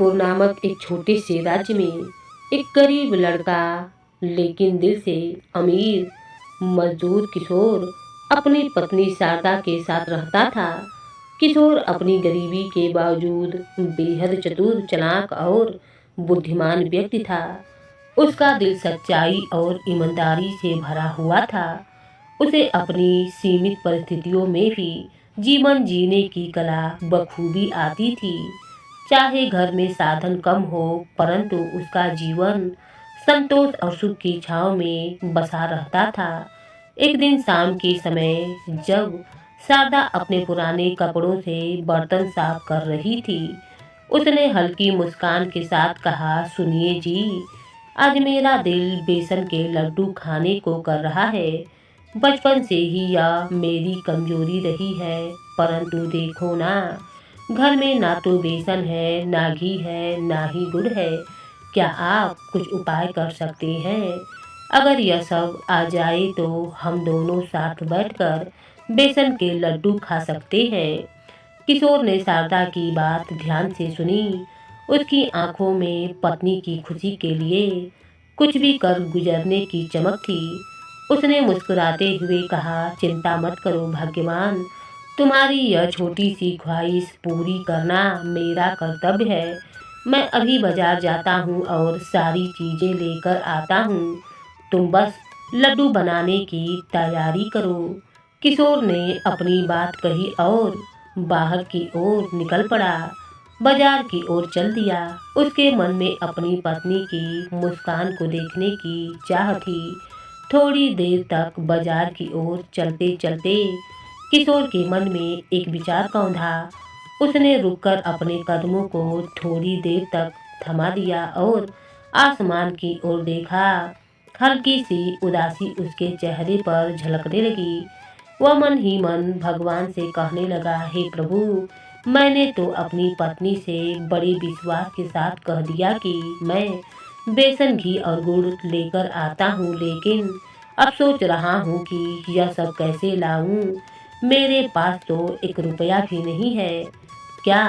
जयपुर नामक एक छोटे से राज्य में एक गरीब लड़का लेकिन दिल से अमीर मजदूर किशोर अपनी पत्नी शारदा के साथ रहता था। किशोर अपनी गरीबी के बावजूद बेहद चतुर चालाक और बुद्धिमान व्यक्ति था। उसका दिल सच्चाई और ईमानदारी से भरा हुआ था। उसे अपनी सीमित परिस्थितियों में भी जीवन जीने की कला बखूबी आती थी। चाहे घर में साधन कम हो, परंतु उसका जीवन संतोष और सुख की छांव में बसा रहता था। एक दिन शाम के समय जब शारदा अपने पुराने कपड़ों से बर्तन साफ कर रही थी, उसने हल्की मुस्कान के साथ कहा, सुनिए जी, आज मेरा दिल बेसन के लड्डू खाने को कर रहा है। बचपन से ही यह मेरी कमजोरी रही है, परंतु देखो ना, घर में ना तो बेसन है, ना घी है, ना ही गुड़ है। क्या आप कुछ उपाय कर सकते हैं? अगर यह सब आ जाए तो हम दोनों साथ बैठकर बेसन के लड्डू खा सकते हैं। किशोर ने शारदा की बात ध्यान से सुनी। उसकी आंखों में पत्नी की खुशी के लिए कुछ भी कर गुजरने की चमक थी। उसने मुस्कुराते हुए कहा, चिंता मत करो भाग्यवान, तुम्हारी यह छोटी सी ख्वाहिश पूरी करना मेरा कर्तव्य है। मैं अभी बाजार जाता हूँ और सारी चीजें लेकर आता हूँ। तुम बस लड्डू बनाने की तैयारी करो। किशोर ने अपनी बात कही और बाहर की ओर निकल पड़ा। बाजार की ओर चल दिया। उसके मन में अपनी पत्नी की मुस्कान को देखने की चाह थी। थोड़ी देर तक बाजार की ओर चलते चलते किशोर के मन में एक विचार कौंधा। उसने रुककर अपने कदमों को थोड़ी देर तक थमा दिया और आसमान की ओर देखा। हल्की सी उदासी उसके चेहरे पर झलकने लगी। वह मन ही मन भगवान से कहने लगा, हे प्रभु, मैंने तो अपनी पत्नी से बड़े विश्वास के साथ कह दिया कि मैं बेसन घी और गुड़ लेकर आता हूँ, लेकिन अब सोच रहा हूँ कि यह सब कैसे लाऊं। मेरे पास तो 1 रुपया भी नहीं है। क्या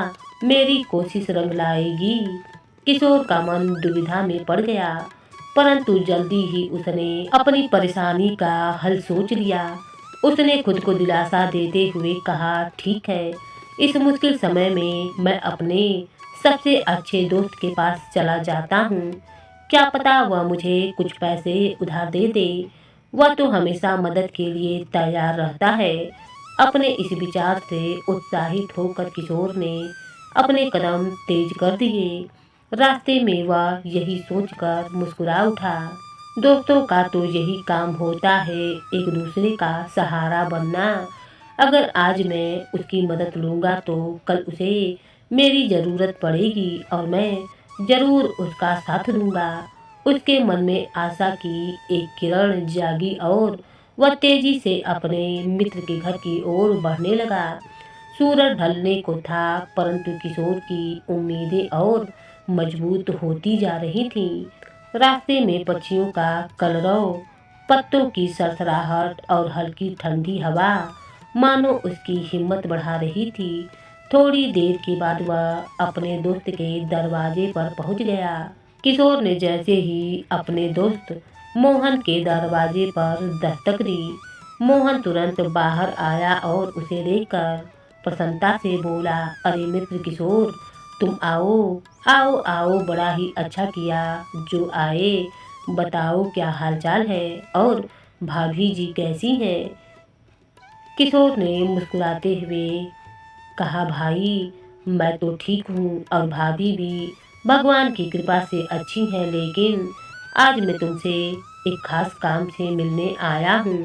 मेरी कोशिश रंग लाएगी? किशोर का मन दुविधा में पड़ गया, परंतु जल्दी ही उसने अपनी परेशानी का हल सोच लिया। उसने खुद को दिलासा देते हुए कहा, ठीक है, इस मुश्किल समय में मैं अपने सबसे अच्छे दोस्त के पास चला जाता हूँ। क्या पता वह मुझे कुछ पैसे उधार दे दे। वह तो हमेशा मदद के लिए तैयार रहता है। अपने इस विचार से उत्साहित होकर किशोर ने अपने कदम तेज कर दिए। रास्ते में वह यही सोचकर मुस्कुरा उठा, दोस्तों का तो यही काम होता है, एक दूसरे का सहारा बनना। अगर आज मैं उसकी मदद लूँगा तो कल उसे मेरी ज़रूरत पड़ेगी और मैं ज़रूर उसका साथ दूँगा। उसके मन में आशा की एक किरण जागी और वह तेजी से अपने मित्र के घर की ओर बढ़ने लगा। सूरज ढलने को था, परंतु किशोर की उम्मीदें और मजबूत होती जा रही थीं। रास्ते में पक्षियों का कलरव, पत्तों की सरसराहट और हल्की ठंडी हवा मानो उसकी हिम्मत बढ़ा रही थी। थोड़ी देर के बाद वह अपने दोस्त के दरवाजे पर पहुंच गया। किशोर ने जैसे ही अपने दोस्त मोहन के दरवाजे पर दस्तक दी, मोहन तुरंत बाहर आया और उसे देखकर प्रसन्नता से बोला, अरे मित्र किशोर, तुम आओ आओ आओ, बड़ा ही अच्छा किया जो आए। बताओ क्या हालचाल है और भाभी जी कैसी हैं? किशोर ने मुस्कुराते हुए कहा, भाई मैं तो ठीक हूँ और भाभी भी भगवान की कृपा से अच्छी हैं, लेकिन आज मैं तुमसे एक खास काम से मिलने आया हूँ।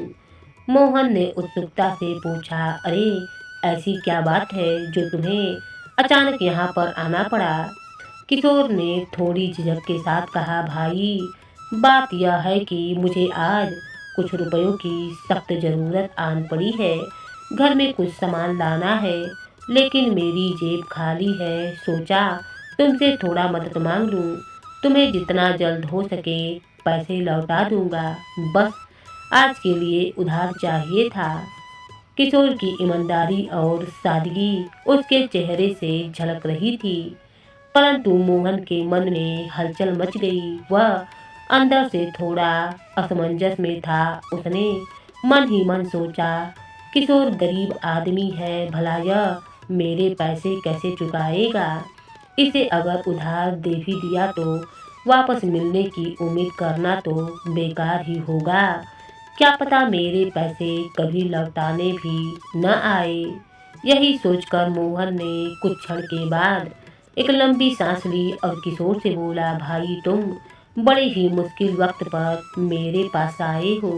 मोहन ने उत्सुकता से पूछा, अरे ऐसी क्या बात है जो तुम्हें अचानक यहाँ पर आना पड़ा? किशोर ने थोड़ी झिझक के साथ कहा, भाई बात यह है कि मुझे आज कुछ रुपयों की सख्त ज़रूरत आन पड़ी है। घर में कुछ सामान लाना है, लेकिन मेरी जेब खाली है। सोचा तुमसे थोड़ा मदद मांग लूँ। तुम्हें जितना जल्द हो सके पैसे लौटा दूंगा। बस आज के लिए उधार चाहिए था। किशोर की ईमानदारी और सादगी उसके चेहरे से झलक रही थी, परंतु मोहन के मन में हलचल मच गई। वह अंदर से थोड़ा असमंजस में था। उसने मन ही मन सोचा, किशोर गरीब आदमी है, भला यह मेरे पैसे कैसे चुकाएगा। इसे अगर उधार दे भी दिया तो वापस मिलने की उम्मीद करना तो बेकार ही होगा। क्या पता मेरे पैसे कभी लौटाने भी न आए। यही सोचकर मोहन ने कुछ क्षण के बाद एक लंबी सांस ली और किशोर से बोला, भाई तुम बड़े ही मुश्किल वक्त पर मेरे पास आए हो।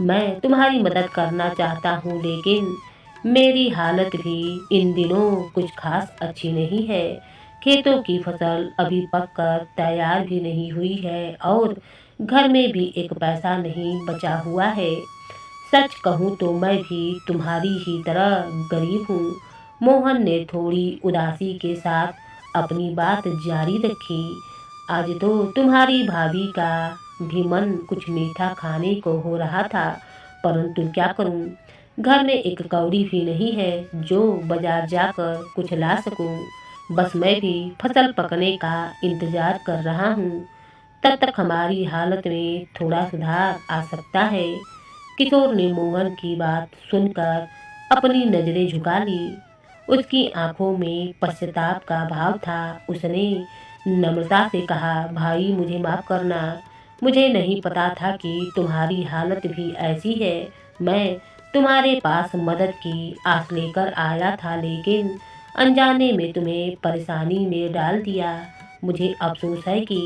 मैं तुम्हारी मदद करना चाहता हूँ, लेकिन मेरी हालत भी इन दिनों कुछ खास अच्छी नहीं है। खेतों की फसल अभी पककर तैयार भी नहीं हुई है और घर में भी एक पैसा नहीं बचा हुआ है। सच कहूँ तो मैं भी तुम्हारी ही तरह गरीब हूँ। मोहन ने थोड़ी उदासी के साथ अपनी बात जारी रखी। आज तो तुम्हारी भाभी का भी मन कुछ मीठा खाने को हो रहा था, परंतु क्या करूँ, घर में एक कौड़ी भी नहीं है जो बाजार जाकर कुछ ला सकूँ। बस मैं भी फसल पकने का इंतजार कर रहा हूँ, तब तक हमारी हालत में थोड़ा सुधार आ सकता है। किशोर ने मोहन की बात सुनकर अपनी नजरें झुका ली। उसकी आंखों में पश्चाताप का भाव था। उसने नम्रता से कहा, भाई मुझे माफ करना, मुझे नहीं पता था कि तुम्हारी हालत भी ऐसी है। मैं तुम्हारे पास मदद की आस लेकर आया था, लेकिन अनजाने में तुम्हें परेशानी में डाल दिया। मुझे अफसोस है कि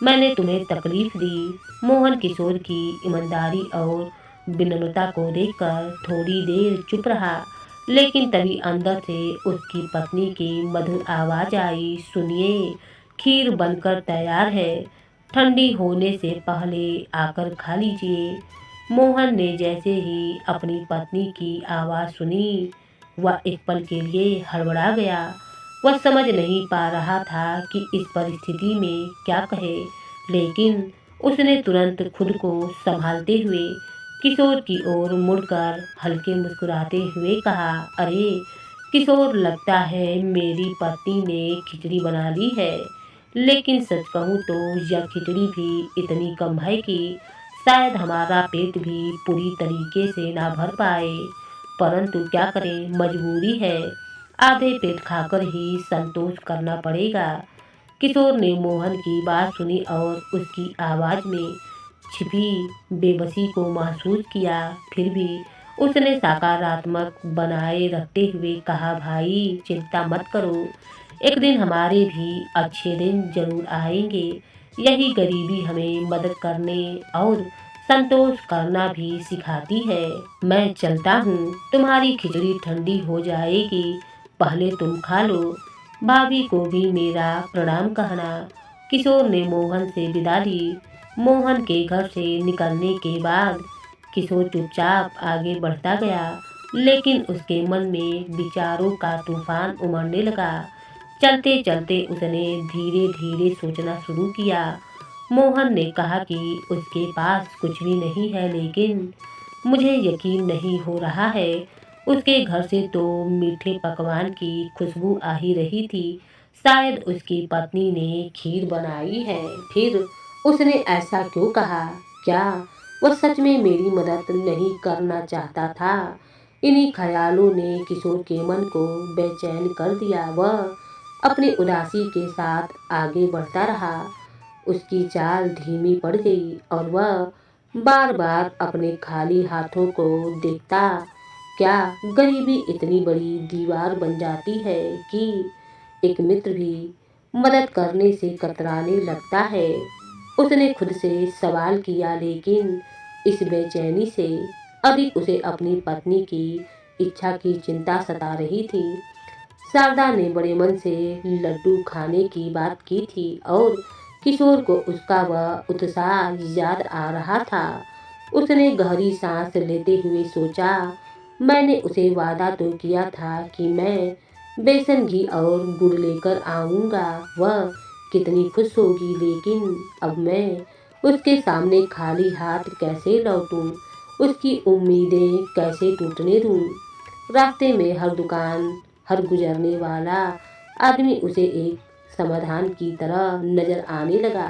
मैंने तुम्हें तकलीफ दी। मोहन किशोर की ईमानदारी और विनम्रता को देखकर थोड़ी देर चुप रहा, लेकिन तभी अंदर से उसकी पत्नी की मधुर आवाज आई, सुनिए, खीर बनकर तैयार है, ठंडी होने से पहले आकर खा लीजिए। मोहन ने जैसे ही अपनी पत्नी की आवाज़ सुनी, वह एक पल के लिए हड़बड़ा गया। वह समझ नहीं पा रहा था कि इस परिस्थिति में क्या कहे, लेकिन उसने तुरंत खुद को संभालते हुए किशोर की ओर मुड़कर हल्के मुस्कुराते हुए कहा, अरे किशोर, लगता है मेरी पत्नी ने खिचड़ी बना ली है, लेकिन सच कहूँ तो यह खिचड़ी भी इतनी कम है कि शायद हमारा पेट भी पूरी तरीके से ना भर पाए, परंतु क्या करें, मजबूरी है, आधे पेट खाकर ही संतोष करना पड़ेगा। किशोर ने मोहन की बात सुनी और उसकी आवाज़ में छिपी बेबसी को महसूस किया। फिर भी उसने सकारात्मक बनाए रखते हुए कहा, भाई चिंता मत करो, एक दिन हमारे भी अच्छे दिन जरूर आएंगे। यही गरीबी हमें मदद करने और संतोष करना भी सिखाती है। मैं चलता हूँ, तुम्हारी खिचड़ी ठंडी हो जाएगी, पहले तुम खा लो। भाभी को भी मेरा प्रणाम कहना। किशोर ने मोहन से विदा ली। मोहन के घर से निकलने के बाद किशोर चुपचाप आगे बढ़ता गया, लेकिन उसके मन में विचारों का तूफान उमड़ने लगा। चलते चलते उसने धीरे धीरे सोचना शुरू किया। मोहन ने कहा कि उसके पास कुछ भी नहीं है, लेकिन मुझे यकीन नहीं हो रहा है। उसके घर से तो मीठे पकवान की खुशबू आ ही रही थी। शायद उसकी पत्नी ने खीर बनाई है। फिर उसने ऐसा क्यों कहा? क्या वह सच में मेरी मदद नहीं करना चाहता था? इन्हीं ख्यालों ने किशोर के मन को बेचैन कर दिया। वह अपनी उदासी के साथ आगे बढ़ता रहा। उसकी चाल धीमी पड़ गई और वह बार बार अपने खाली हाथों को देखता। क्या गरीबी इतनी बड़ी दीवार बन जाती है कि एक मित्र भी मदद करने से कतराने लगता है? उसने खुद से सवाल किया, लेकिन इस बेचैनी से अधिक उसे अपनी पत्नी की इच्छा की चिंता सता रही थी। शारदा ने बड़े मन से लड्डू खाने की बात की थी और किशोर को उसका वह उत्साह याद आ रहा था। उसने गहरी सांस लेते हुए सोचा, मैंने उसे वादा तो किया था कि मैं बेसन घी और गुड़ लेकर आऊँगा। वह कितनी खुश होगी, लेकिन अब मैं उसके सामने खाली हाथ कैसे लौटूं? उसकी उम्मीदें कैसे टूटने दूं? रास्ते में हर दुकान, हर गुजरने वाला आदमी उसे एक समाधान की तरह नजर आने लगा,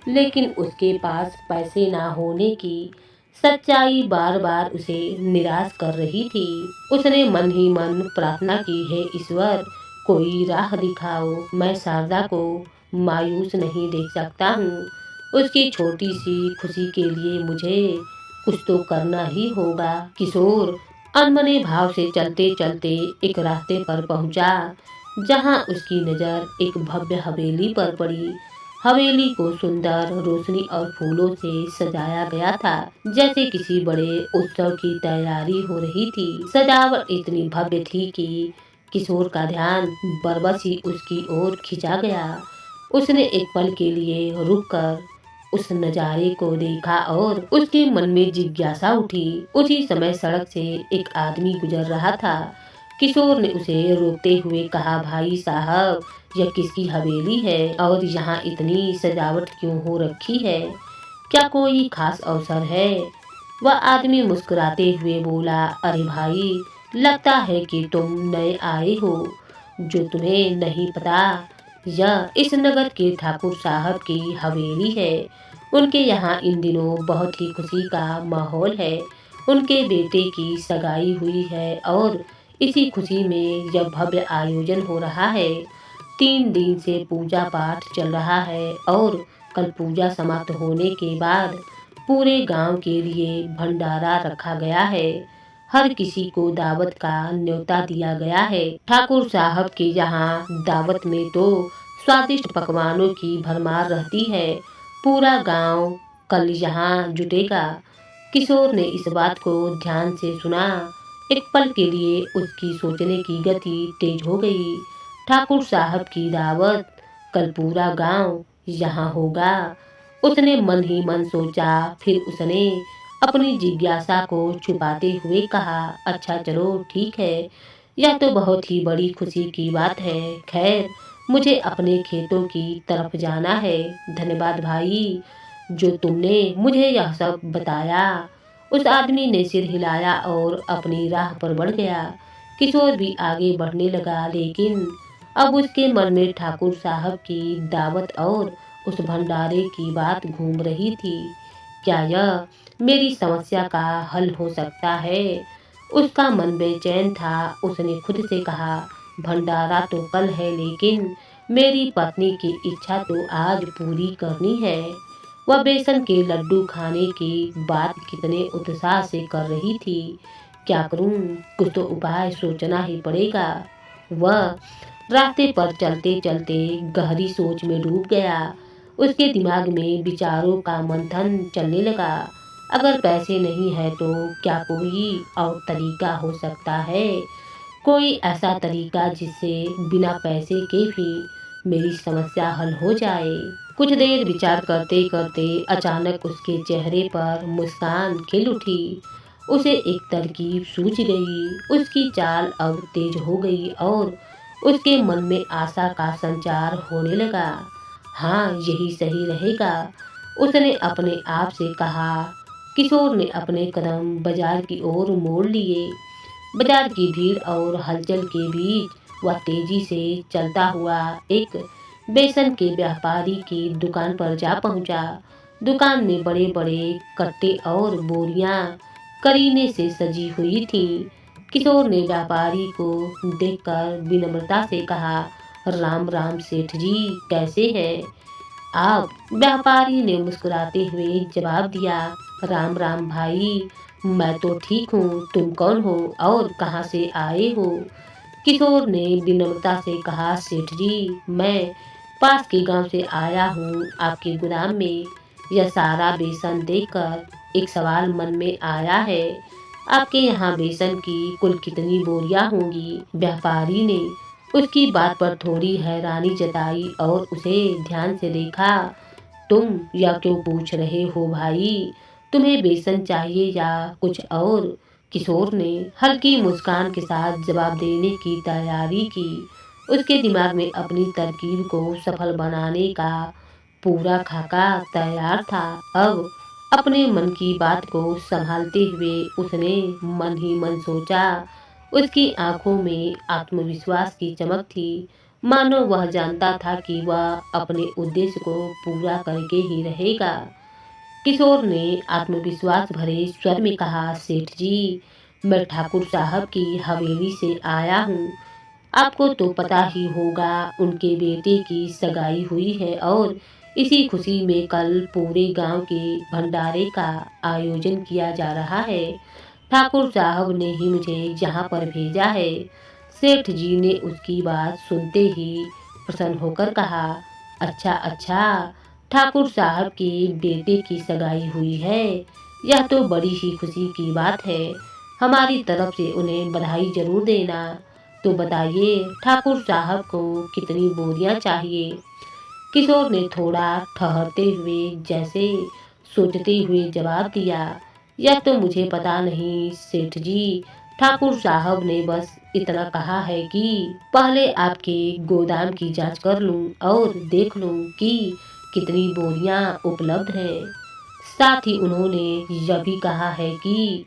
लेकिन उसके पास पैसे ना होने की सच्चाई बार बार उसे निराश कर रही थी। उसने मन ही मन प्रार्थना की, है ईश्वर, कोई राह दिखाओ, मैं शारदा को मायूस नहीं देख सकता हूँ। उसकी छोटी सी खुशी के लिए मुझे कुछ तो करना ही होगा। किशोर अनमने भाव से चलते चलते एक रास्ते पर पहुंचा, जहां उसकी नजर एक भव्य हवेली पर पड़ी। हवेली को सुंदर रोशनी और फूलों से सजाया गया था, जैसे किसी बड़े उत्सव की तैयारी हो रही थी। सजावट इतनी भव्य थी कि किशोर का ध्यान बरबस ही उसकी ओर खिंचा गया। उसने एक पल के लिए रुककर उस नजारे को देखा और उसके मन में जिज्ञासा उठी। उसी समय सड़क से एक आदमी गुजर रहा था। किशोर ने उसे रोकते हुए कहा, भाई साहब, यह किसकी हवेली है और यहाँ इतनी सजावट क्यों हो रखी है? क्या कोई खास अवसर है? वह आदमी मुस्कुराते हुए बोला, अरे भाई, लगता है कि तुम नए आए हो। जो तुम्हें नहीं पता, यह इस नगर के ठाकुर साहब की हवेली है। उनके यहाँ इन दिनों बहुत ही खुशी का माहौल है। उनके बेटे की सगाई हुई है और इसी खुशी में यह भव्य आयोजन हो रहा है। 3 दिन से पूजा पाठ चल रहा है और कल पूजा समाप्त होने के बाद पूरे गांव के लिए भंडारा रखा गया है। हर किसी को दावत का न्योता दिया गया है। ठाकुर साहब के यहाँ दावत में तो स्वादिष्ट पकवानों की भरमार रहती है। पूरा गांव कल यहाँ जुटेगा। किशोर ने इस बात को ध्यान से सुना। एक पल के लिए उसकी सोचने की गति तेज हो गई। ठाकुर साहब की दावत, कल पूरा गांव यहाँ होगा। उसने मन ही मन सोचा। फिर उसने अपनी जिज्ञासा को छुपाते हुए कहा, अच्छा चलो ठीक है, यह तो बहुत ही बड़ी खुशी की बात है। खैर, मुझे अपने खेतों की तरफ जाना है। धन्यवाद भाई, जो तुमने मुझे यह सब बताया। उस आदमी ने सिर हिलाया और अपनी राह पर बढ़ गया। किशोर भी आगे बढ़ने लगा, लेकिन अब उसके मन में ठाकुर साहब की दावत और उस भंडारे की बात घूम रही थी। क्या यह मेरी समस्या का हल हो सकता है? उसका मन बेचैन था। उसने खुद से कहा, भंडारा तो कल है, लेकिन मेरी पत्नी की इच्छा तो आज पूरी करनी है। वह बेसन के लड्डू खाने की बात कितने उत्साह से कर रही थी। क्या करूं? कुछ तो उपाय सोचना ही पड़ेगा। वह रास्ते पर चलते चलते गहरी सोच में डूब गया। उसके दिमाग में विचारों का मंथन चलने लगा। अगर पैसे नहीं है तो क्या कोई और तरीका हो सकता है? कोई ऐसा तरीका जिससे बिना पैसे के भी मेरी समस्या हल हो जाए। कुछ देर विचार करते करते अचानक उसके चेहरे पर मुस्कान खिल उठी। उसे एक तरकीब सूझ गई। उसकी चाल अब तेज हो गई और उसके मन में आशा का संचार होने लगा। हाँ, यही सही रहेगा, उसने अपने आप से कहा। किशोर ने अपने कदम बाजार की ओर मोड़ लिए। बाजार की भीड़ और हलचल के बीच वह तेजी से चलता हुआ एक बेसन के व्यापारी की दुकान पर जा पहुंचा। दुकान में बड़े बड़े कट्टे और बोरियां करीने से सजी हुई थीं। किशोर ने व्यापारी को देखकर विनम्रता से कहा, राम राम सेठ जी, कैसे हैं आप? व्यापारी ने मुस्कुराते हुए जवाब दिया, राम राम भाई, मैं तो ठीक हूँ, तुम कौन हो और कहाँ से आए हो? किशोर ने विनम्रता से कहा, सेठ जी, मैं पास के गांव से आया हूँ। आपके गोदाम में यह सारा बेसन देखकर एक सवाल मन में आया है। आपके यहाँ बेसन की कुल कितनी बोरियां होंगी? व्यापारी ने उसकी बात पर थोड़ी हैरानी जताई और उसे ध्यान से देखा। तुम यह क्यों पूछ रहे हो भाई? तुम्हें बेसन चाहिए या कुछ और? किशोर ने हल्की मुस्कान के साथ जवाब देने की तैयारी की। उसके दिमाग में अपनी तरकीब को सफल बनाने का पूरा खाका तैयार था। अब अपने मन की बात को संभालते हुए उसने मन ही मन सोचा। उसकी आंखों में आत्मविश्वास की चमक थी मानो वह जानता था कि वह अपने उद्देश्य को पूरा करके ही रहेगा। किशोर ने आत्मविश्वास भरे स्वर में कहा, सेठ जी, मैं ठाकुर साहब की हवेली से आया हूँ। आपको तो पता ही होगा, उनके बेटे की सगाई हुई है और इसी खुशी में कल पूरे गांव के भंडारे का आयोजन किया जा रहा है। ठाकुर साहब ने ही मुझे यहाँ पर भेजा है। सेठ जी ने उसकी बात सुनते ही प्रसन्न होकर कहा, अच्छा अच्छा, ठाकुर साहब के बेटे की सगाई हुई है, यह तो बड़ी ही खुशी की बात है। हमारी तरफ से उन्हें बधाई जरूर देना। तो बताइए, ठाकुर साहब को कितनी बोरियां चाहिए? किशोर ने थोड़ा ठहरते हुए, जैसे सोचते हुए जवाब दिया, यह तो मुझे पता नहीं सेठ जी। ठाकुर साहब ने बस इतना कहा है कि पहले आपके गोदाम की जांच कर लूं और देख लूं कि कितनी बोरियां उपलब्ध हैं। साथ ही उन्होंने यह भी कहा है कि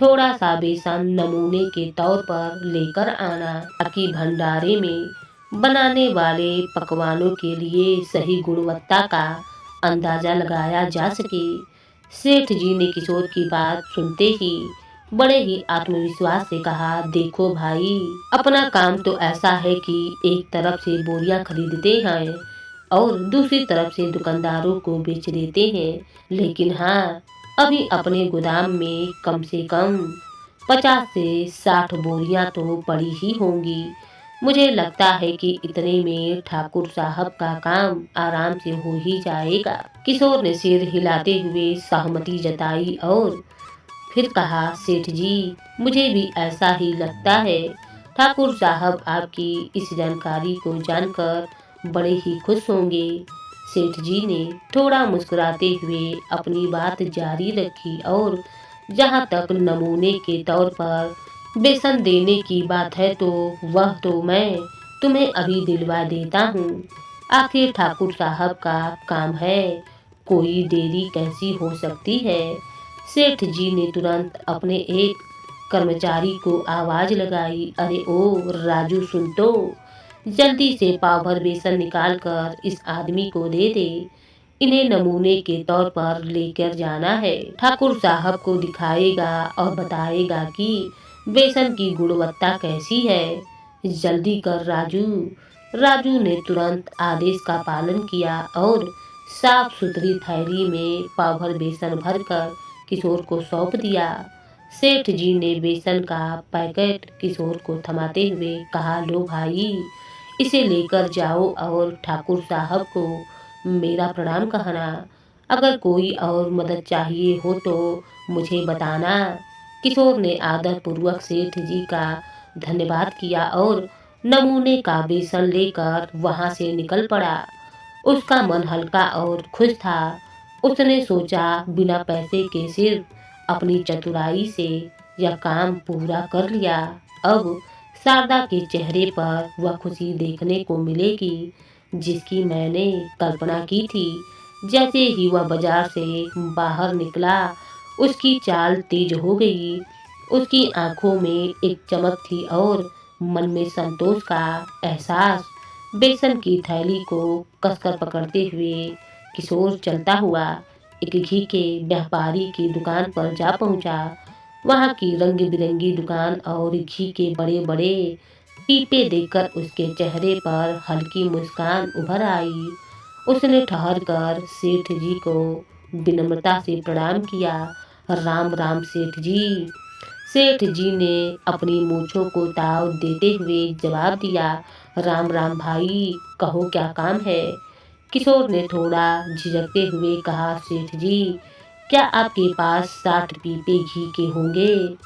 थोड़ा सा बेसन नमूने के तौर पर लेकर आना, ताकि भंडारे में बनाने वाले पकवानों के लिए सही गुणवत्ता का अंदाजा लगाया जा सके। सेठ जी ने किशोर की बात सुनते ही बड़े ही आत्मविश्वास से कहा, देखो भाई, अपना काम तो ऐसा है कि एक तरफ से बोरियां खरीदते हैं और दूसरी तरफ से दुकानदारों को बेच देते हैं। लेकिन हाँ, अभी अपने गोदाम में कम से कम 50 से 60 बोरियां तो पड़ी ही होंगी। मुझे लगता है कि इतने में ठाकुर साहब का काम आराम से हो ही जाएगा। किशोर ने सिर हिलाते हुए सहमति जताई और फिर कहा, सेठ जी, मुझे भी ऐसा ही लगता है। ठाकुर साहब आपकी इस जानकारी को जानकर बड़े ही खुश होंगे। सेठ जी ने थोड़ा मुस्कुराते हुए अपनी बात जारी रखी और जहाँ तक नमूने के तौर पर बेसन देने की बात है, तो वह तो मैं तुम्हें अभी दिलवा देता हूँ। आखिर ठाकुर साहब का काम है, कोई देरी कैसी हो सकती है। सेठ जी ने तुरंत अपने एक कर्मचारी को आवाज लगाई, अरे ओ राजू, सुन तो, जल्दी से पाव भर बेसन निकाल कर इस आदमी को दे दे। इन्हें नमूने के तौर पर लेकर जाना है। ठाकुर साहब को दिखाएगा और बताएगा कि बेसन की गुणवत्ता कैसी है। जल्दी कर राजू। राजू ने तुरंत आदेश का पालन किया और साफ सुथरी थैली में पाव भर बेसन भरकर किशोर को सौंप दिया। सेठ जी ने बेसन का पैकेट किशोर को थमाते हुए कहा, लो भाई, इसे लेकर जाओ और ठाकुर साहब को मेरा प्रणाम कहना। अगर कोई और मदद चाहिए हो तो मुझे बताना। किशोर ने आदर पूर्वक सेठ जी का धन्यवाद किया और नमूने का बेसन लेकर वहां से निकल पड़ा। उसका मन हल्का और खुश था। उसने सोचा, बिना पैसे के सिर्फ अपनी चतुराई से यह काम पूरा कर लिया। अब शारदा के चेहरे पर वह खुशी देखने को मिलेगी जिसकी मैंने कल्पना की थी। जैसे ही वह बाजार से बाहर निकला, उसकी चाल तेज हो गई। उसकी आंखों में एक चमक थी और मन में संतोष का एहसास। बेसन की थैली को कसकर पकड़ते हुए किशोर चलता हुआ एक घी के व्यापारी की दुकान पर जा पहुंचा। वहां की रंग बिरंगी दुकान और घी के बड़े बड़े पीपे देखकर उसके चेहरे पर हल्की मुस्कान उभर आई। उसने ठहर कर सेठ जी को विनम्रता से प्रणाम किया। राम राम सेठ जी। सेठ जी ने अपनी मूंछों को ताव देते हुए जवाब दिया, राम राम भाई, कहो क्या काम है। किशोर ने थोड़ा झिझकते हुए कहा, सेठ जी, क्या आपके पास 60 पीपे घी के होंगे?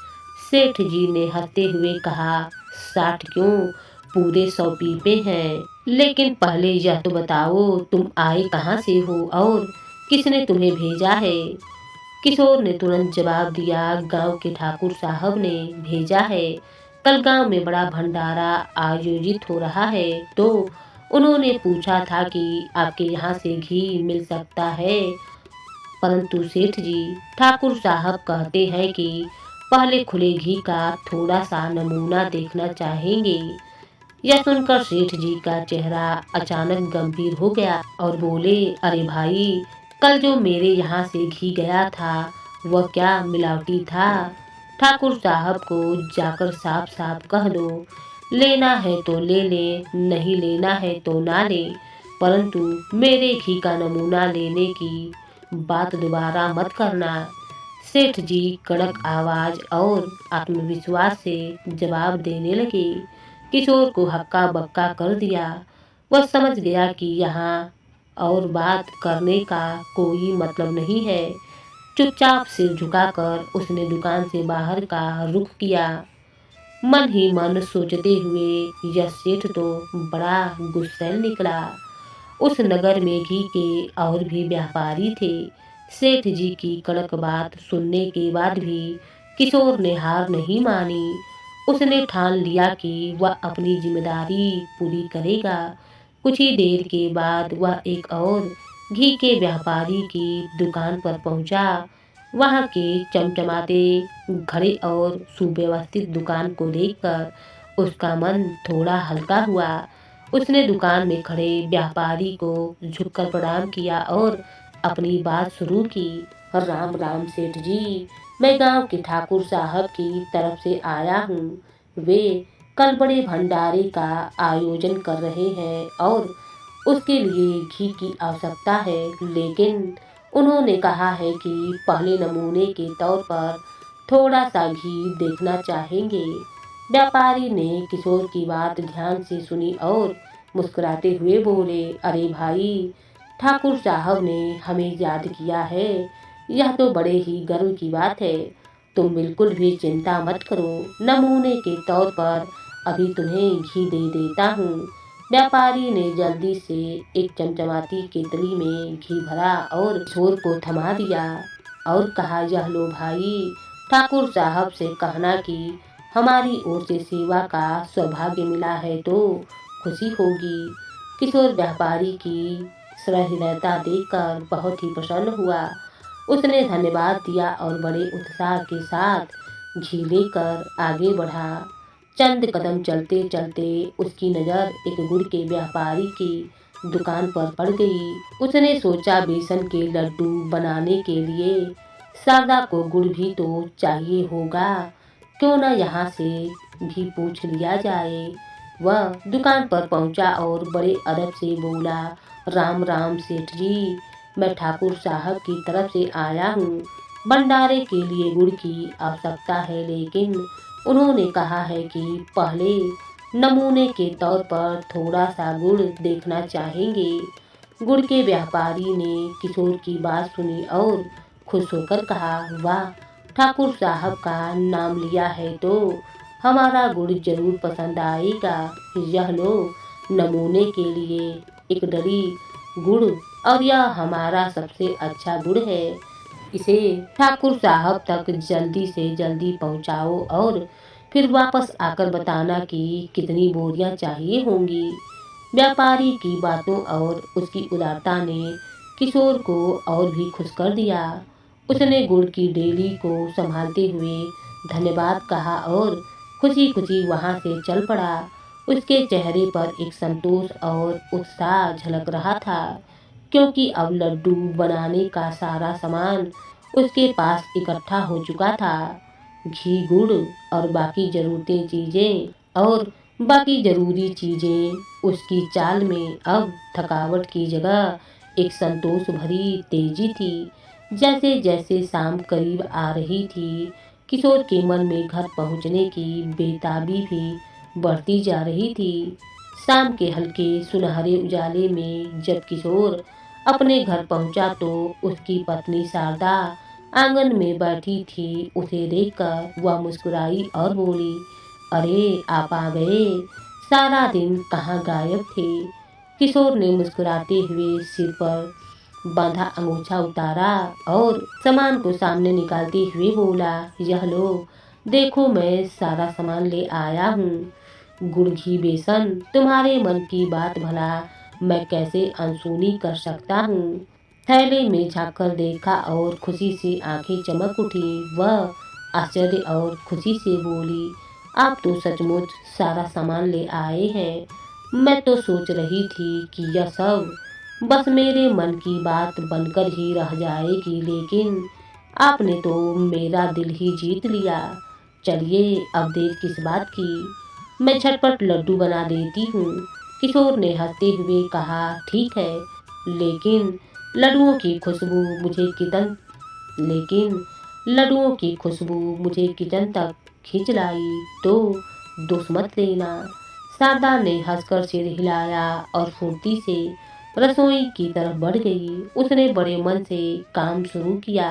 सेठ जी ने हंसते हुए कहा, 60 क्यों, पूरे 100 पीपे हैं। लेकिन पहले यह तो बताओ, तुम आए कहाँ से हो और किसने तुम्हें भेजा है? किशोर ने तुरंत जवाब दिया, गांव के ठाकुर साहब ने भेजा है। कल गांव में बड़ा भंडारा आयोजित हो रहा है, तो उन्होंने पूछा था कि आपके यहाँ से घी मिल सकता है। परंतु सेठ जी, ठाकुर साहब कहते हैं कि पहले खुले घी का थोड़ा सा नमूना देखना चाहेंगे। यह सुनकर सेठ जी का चेहरा अचानक गंभीर हो गया और बोले, अरे भाई, कल जो मेरे यहाँ से घी गया था वह क्या मिलावटी था? ठाकुर साहब को जाकर साफ साफ कह दो, लेना है तो ले ले, नहीं लेना है तो ना ले, परंतु मेरे घी का नमूना लेने की बात दोबारा मत करना। सेठ जी कड़क आवाज और आत्मविश्वास से जवाब देने लगे। किशोर को हक्का बक्का कर दिया। वह समझ गया कि यहाँ और बात करने का कोई मतलब नहीं है। चुपचाप सिर झुकाकर उसने दुकान से बाहर का रुख किया। मन ही मन सोचते हुए, यह सेठ तो बड़ा गुस्सैल निकला। उस नगर में घी के और भी व्यापारी थे। सेठ जी की कड़क बात सुनने के बाद भी किशोर ने हार नहीं मानी। उसने ठान लिया कि वह अपनी जिम्मेदारी पूरी करेगा। कुछ ही देर के बाद वह एक और घी के व्यापारी की दुकान पर पहुंचा। वहां के चमचमाते घड़े और सुव्यवस्थित दुकान को देखकर उसका मन थोड़ा हल्का हुआ। उसने दुकान में खड़े व्यापारी को झुककर प्रणाम किया और अपनी बात शुरू की। राम राम सेठ जी, मैं गांव के ठाकुर साहब की तरफ से आया हूँ। वे कल बड़े भंडारे का आयोजन कर रहे हैं और उसके लिए घी की आवश्यकता है, लेकिन उन्होंने कहा है कि पहले नमूने के तौर पर थोड़ा सा घी देखना चाहेंगे। व्यापारी ने किशोर की बात ध्यान से सुनी और मुस्कुराते हुए बोले, अरे भाई, ठाकुर साहब ने हमें याद किया है, यह तो बड़े ही गर्व की बात है। तुम बिल्कुल भी चिंता मत करो, नमूने के तौर पर अभी तुम्हें घी दे देता हूँ। व्यापारी ने जल्दी से एक चमचमाती केतली में घी भरा और किशोर को थमा दिया और कहा, यह लो भाई, ठाकुर साहब से कहना कि हमारी ओर से सेवा का सौभाग्य मिला है तो खुशी होगी। किशोर व्यापारी की सहृदयता देखकर बहुत ही प्रसन्न हुआ। उसने धन्यवाद दिया और बड़े उत्साह के साथ घी लेकर आगे बढ़ा। चंद कदम चलते चलते उसकी नज़र एक गुड़ के व्यापारी की दुकान पर पड़ गई। उसने सोचा, बेसन के लड्डू बनाने के लिए शारदा को गुड़ भी तो चाहिए होगा, क्यों न यहाँ से भी पूछ लिया जाए। वह दुकान पर पहुंचा और बड़े अदब से बोला, राम राम सेठ जी, मैं ठाकुर साहब की तरफ से आया हूँ। भंडारे के लिए गुड़ की आवश्यकता है, लेकिन उन्होंने कहा है कि पहले नमूने के तौर पर थोड़ा सा गुड़ देखना चाहेंगे। गुड़ के व्यापारी ने किशोर की बात सुनी और खुश होकर कहा, वाह, ठाकुर साहब का नाम लिया है तो हमारा गुड़ जरूर पसंद आएगा। यह लो, नमूने के लिए एक डरी गुड़, और यह हमारा सबसे अच्छा गुड़ है। इसे ठाकुर साहब तक जल्दी से जल्दी पहुंचाओ और फिर वापस आकर बताना कि कितनी बोरियां चाहिए होंगी। व्यापारी की बातों और उसकी उदारता ने किशोर को और भी खुश कर दिया। उसने गुड़ की डेली को संभालते हुए धन्यवाद कहा और खुशी खुशी वहां से चल पड़ा। उसके चेहरे पर एक संतोष और उत्साह झलक रहा था, क्योंकि अब लड्डू बनाने का सारा सामान उसके पास इकट्ठा हो चुका था। घी, गुड़ और बाकी जरूरी चीजें उसकी चाल में अब थकावट की जगह एक संतोष भरी तेजी थी। जैसे जैसे शाम करीब आ रही थी, किशोर के मन में घर पहुंचने की बेताबी भी बढ़ती जा रही थी। शाम के हल्के सुनहरे उजाले में जब किशोर अपने घर पहुंचा तो उसकी पत्नी शारदा आंगन में बैठी थी। उसे देखकर वह मुस्कुराई और बोली, अरे आप आ गए, सारा दिन कहाँ गायब थे। किशोर ने मुस्कुराते हुए सिर पर बांधा अंगूछा उतारा और सामान को सामने निकालते हुए बोला, यह लो, देखो मैं सारा सामान ले आया हूँ। गुड़, घी, बेसन, तुम्हारे मन की बात भला मैं कैसे अनसुनी कर सकता हूँ। थैले में झांककर देखा और खुशी से आंखें चमक उठी। वह आश्चर्य और खुशी से बोली, आप तो सचमुच सारा सामान ले आए हैं। मैं तो सोच रही थी कि यह सब बस मेरे मन की बात बनकर ही रह जाएगी, लेकिन आपने तो मेरा दिल ही जीत लिया। चलिए अब देर किस बात की, मैं झटपट लड्डू बना देती हूँ। किशोर ने हंसते हुए कहा, ठीक है, लेकिन लड्डुओं की खुशबू मुझे कितन लेकिन लड्डुओं की खुशबू मुझे किचन तक खींच लाई तो दोष मत लेना। शारदा ने हंसकर सिर हिलाया और फुर्ती से रसोई की तरफ बढ़ गई। उसने बड़े मन से काम शुरू किया।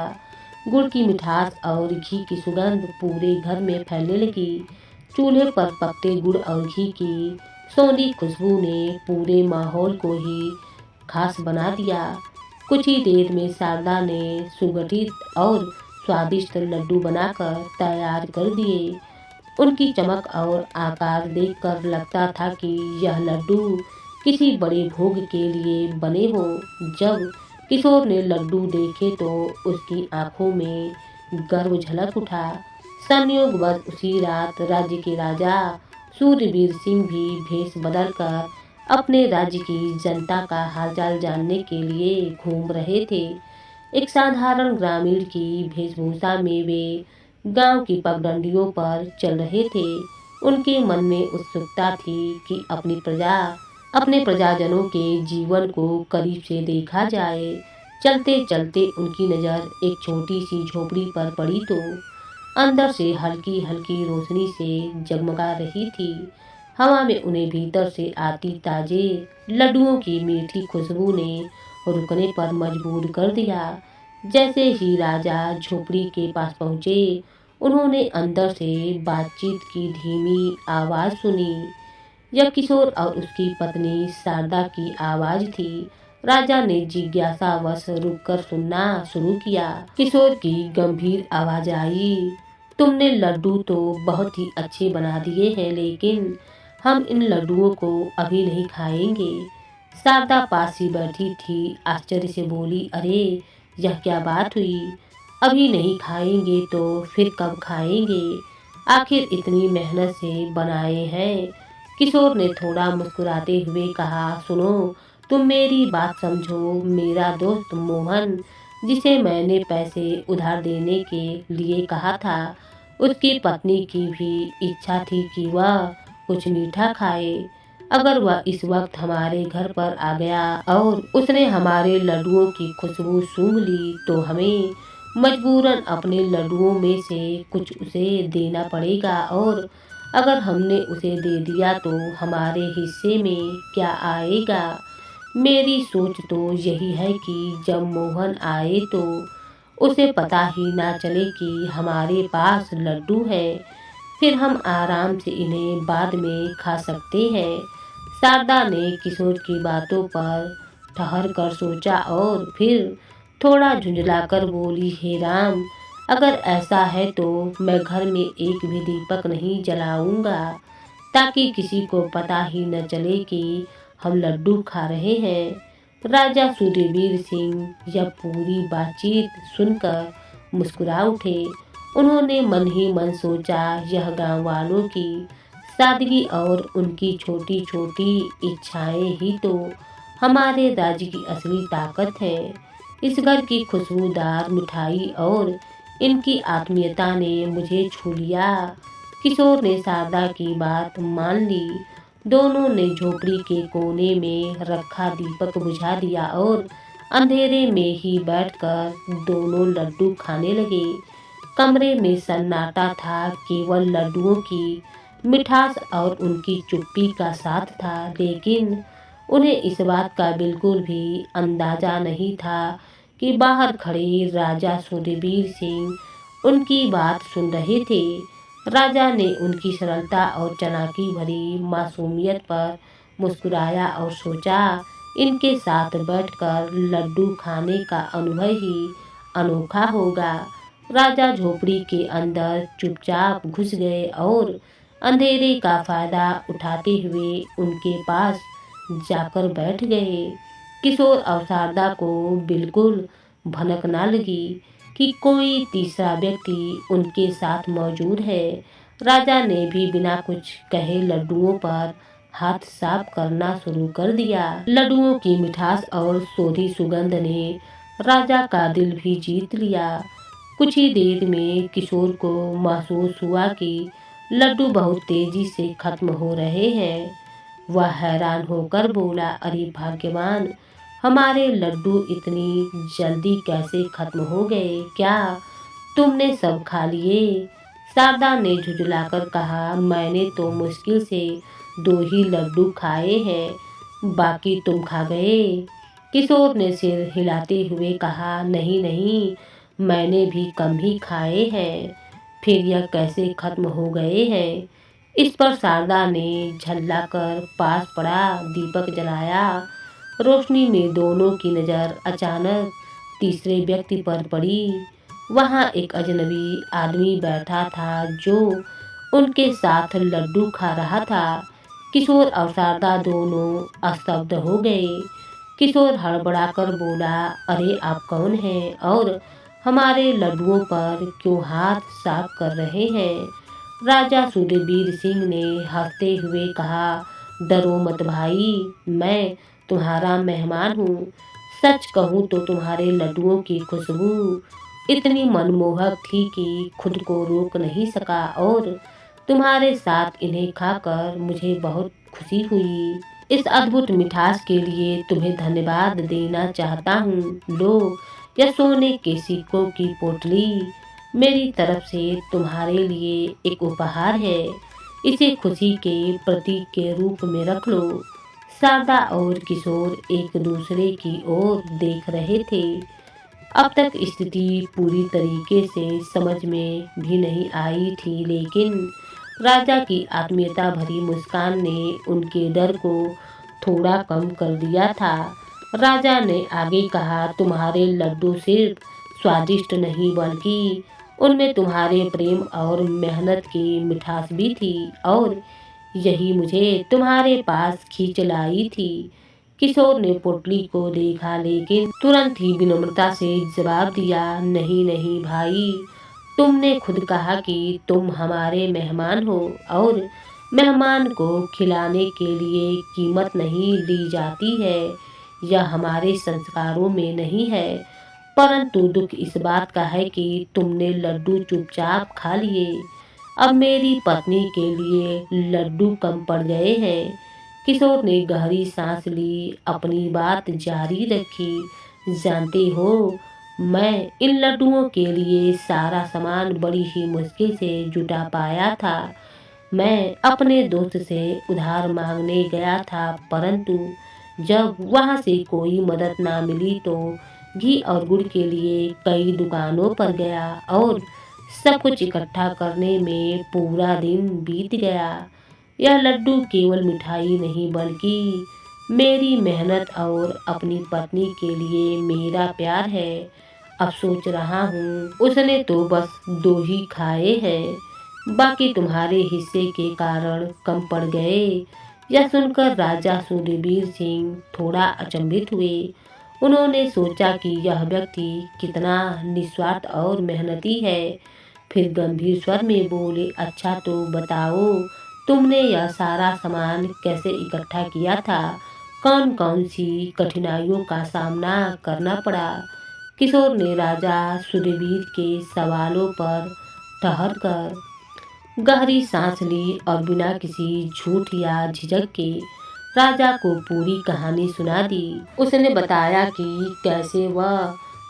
गुड़ की मिठास और घी की सुगंध पूरे घर में फैलने लगी। चूल्हे पर पकते गुड़ और घी की सौंधी खुशबू ने पूरे माहौल को ही खास बना दिया। कुछ ही देर में शारदा ने सुगठित और स्वादिष्ट लड्डू बनाकर तैयार कर दिए। उनकी चमक और आकार देखकर लगता था कि यह लड्डू किसी बड़े भोग के लिए बने हों। जब किशोर ने लड्डू देखे तो उसकी आंखों में गर्व झलक उठा। संयोगवश उसी रात राज्य के राजा सूर्यवीर सिंह भी भेष बदलकर अपने राज्य की जनता का हालचाल जानने के लिए घूम रहे थे। एक साधारण ग्रामीण की वेशभूषा में वे गांव की पगडंडियों पर चल रहे थे। उनके मन में उत्सुकता थी कि अपने प्रजाजनों के जीवन को करीब से देखा जाए। चलते चलते उनकी नज़र एक छोटी सी झोपड़ी पर पड़ी तो अंदर से हल्की हल्की रोशनी से जगमगा रही थी। हवा में उन्हें भीतर से आती ताजे लड्डुओं की मीठी खुशबू ने रुकने पर मजबूर कर दिया। जैसे ही राजा झोपड़ी के पास पहुंचे, उन्होंने अंदर से बातचीत की धीमी आवाज़ सुनी। यह किशोर और उसकी पत्नी शारदा की आवाज़ थी। राजा ने जिज्ञासावश रुककर सुनना शुरू किया। किशोर की गंभीर आवाज़ आई, तुमने लड्डू तो बहुत ही अच्छे बना दिए हैं, लेकिन हम इन लड्डुओं को अभी नहीं खाएंगे। शारदा पास ही बैठी थी, आश्चर्य से बोली, अरे यह क्या बात हुई? अभी नहीं खाएंगे तो फिर कब खाएंगे? आखिर इतनी मेहनत से बनाए हैं। किशोर ने थोड़ा मुस्कुराते हुए कहा, सुनो, तुम मेरी बात समझो। मेरा दोस्त मोहन, जिसे मैंने पैसे उधार देने के लिए कहा था, उसकी पत्नी की भी इच्छा थी कि वह कुछ मीठा खाए। अगर वह इस वक्त हमारे घर पर आ गया और उसने हमारे लड्डुओं की खुशबू सूंघ ली तो हमें मजबूरन अपने लड्डुओं में से कुछ उसे देना पड़ेगा, और अगर हमने उसे दे दिया तो हमारे हिस्से में क्या आएगा? मेरी सोच तो यही है कि जब मोहन आए तो उसे पता ही ना चले कि हमारे पास लड्डू है। फिर हम आराम से इन्हें बाद में खा सकते हैं। शारदा ने किशोर की बातों पर ठहर कर सोचा और फिर थोड़ा झुंझलाकर बोली, हे राम, अगर ऐसा है तो मैं घर में एक भी दीपक नहीं जलाऊंगा, ताकि किसी को पता ही न चले कि हम लड्डू खा रहे हैं। राजा सूर्यवीर सिंह यह पूरी बातचीत सुनकर मुस्कुरा उठे। उन्होंने मन ही मन सोचा, यह गांव वालों की सादगी और उनकी छोटी छोटी इच्छाएं ही तो हमारे राज्य की असली ताकत है। इस घर की खुशबूदार मिठाई और इनकी आत्मीयता ने मुझे छू लिया। किशोर ने शारदा की बात मान ली। दोनों ने झोपड़ी के कोने में रखा दीपक बुझा दिया और अंधेरे में ही बैठकर दोनों लड्डू खाने लगे। कमरे में सन्नाटा था, केवल लड्डुओं की मिठास और उनकी चुप्पी का साथ था। लेकिन उन्हें इस बात का बिल्कुल भी अंदाजा नहीं था कि बाहर खड़े राजा सूर्यवीर सिंह उनकी बात सुन रहे थे। राजा ने उनकी सरलता और चालाकी भरी मासूमियत पर मुस्कुराया और सोचा, इनके साथ बैठकर लड्डू खाने का अनुभव ही अनोखा होगा। राजा झोपड़ी के अंदर चुपचाप घुस गए और अंधेरे का फायदा उठाते हुए उनके पास जाकर बैठ गए। किशोर और शारदा को बिल्कुल भनक ना लगी कि कोई तीसरा व्यक्ति उनके साथ मौजूद है। राजा ने भी बिना कुछ कहे लड्डुओं पर हाथ साफ करना शुरू कर दिया। लड्डुओं की मिठास और सोधी सुगंध ने राजा का दिल भी जीत लिया। कुछ ही देर में किशोर को महसूस हुआ कि लड्डू बहुत तेजी से खत्म हो रहे हैं। वह हैरान होकर बोला, अरे भाग्यवान, हमारे लड्डू इतनी जल्दी कैसे खत्म हो गए? क्या तुमने सब खा लिए? शारदा ने झुंझलाकर कहा, मैंने तो मुश्किल से 2 ही लड्डू खाए हैं, बाकी तुम खा गए। किशोर ने सिर हिलाते हुए कहा, नहीं नहीं, मैंने भी कम ही खाए हैं, फिर यह कैसे खत्म हो गए हैं? इस पर शारदा ने झल्लाकर पास पड़ा दीपक जलाया। रोशनी में दोनों की नज़र अचानक तीसरे व्यक्ति पर पड़ी। वहाँ एक अजनबी आदमी बैठा था जो उनके साथ लड्डू खा रहा था। किशोर और शारदा दोनों स्तब्ध हो गए। किशोर हड़बड़ाकर बोला, अरे आप कौन हैं और हमारे लड्डुओं पर क्यों हाथ साफ कर रहे हैं? राजा सुरवीर सिंह ने हंसते हुए कहा, डरो मत भाई, मैं तुम्हारा मेहमान हूँ। सच कहूँ तो तुम्हारे लड्डुओं की खुशबू इतनी मनमोहक थी कि खुद को रोक नहीं सका और तुम्हारे साथ इन्हें खाकर मुझे बहुत खुशी हुई। इस अद्भुत मिठास के लिए तुम्हें धन्यवाद देना चाहता हूँ। लो, यह सोने के सिक्कों की पोटली मेरी तरफ से तुम्हारे लिए एक उपहार है। इसे खुशी के प्रतीक के रूप में रख लो। शारदा और किशोर एक दूसरे की ओर देख रहे थे। अब तक स्थिति पूरी तरीके से समझ में भी नहीं आई थी, लेकिन राजा की आत्मीयता भरी मुस्कान ने उनके डर को थोड़ा कम कर दिया था। राजा ने आगे कहा, तुम्हारे लड्डू सिर्फ स्वादिष्ट नहीं बल्कि उनमें तुम्हारे प्रेम और मेहनत की मिठास भी थी और यही मुझे तुम्हारे पास खींच लाई थी। किशोर ने पोटली को देखा लेकिन तुरंत ही विनम्रता से जवाब दिया, नहीं नहीं भाई, तुमने खुद कहा कि तुम हमारे मेहमान हो और मेहमान को खिलाने के लिए कीमत नहीं ली जाती है। यह हमारे संस्कारों में नहीं है। परंतु दुख इस बात का है कि तुमने लड्डू चुपचाप खा लिए। अब मेरी पत्नी के लिए लड्डू कम पड़ गए हैं। किशोर ने गहरी सांस ली, अपनी बात जारी रखी, जानते हो, मैं इन लड्डुओं के लिए सारा सामान बड़ी ही मुश्किल से जुटा पाया था। मैं अपने दोस्त से उधार मांगने गया था, परंतु जब वहां से कोई मदद ना मिली तो घी और गुड़ के लिए कई दुकानों पर गया और सब कुछ इकट्ठा करने में पूरा दिन बीत गया। यह लड्डू केवल मिठाई नहीं बल्कि मेरी मेहनत और अपनी पत्नी के लिए मेरा प्यार है। अब सोच रहा हूँ उसने तो बस 2 ही खाए हैं, बाकी तुम्हारे हिस्से के कारण कम पड़ गए। यह सुनकर राजा सूर्यवीर सिंह थोड़ा अचंभित हुए। उन्होंने सोचा कि यह व्यक्ति कितना निस्वार्थ और मेहनती है। फिर गंभीर स्वर में बोले, अच्छा तो बताओ, तुमने यह सारा सामान कैसे इकट्ठा किया था? कौन कौन सी कठिनाइयों का सामना करना पड़ा? किशोर ने राजा सूर्यवीर के सवालों पर ठहर कर गहरी सांस ली और बिना किसी झूठ या झिझक के राजा को पूरी कहानी सुना दी। उसने बताया कि कैसे वह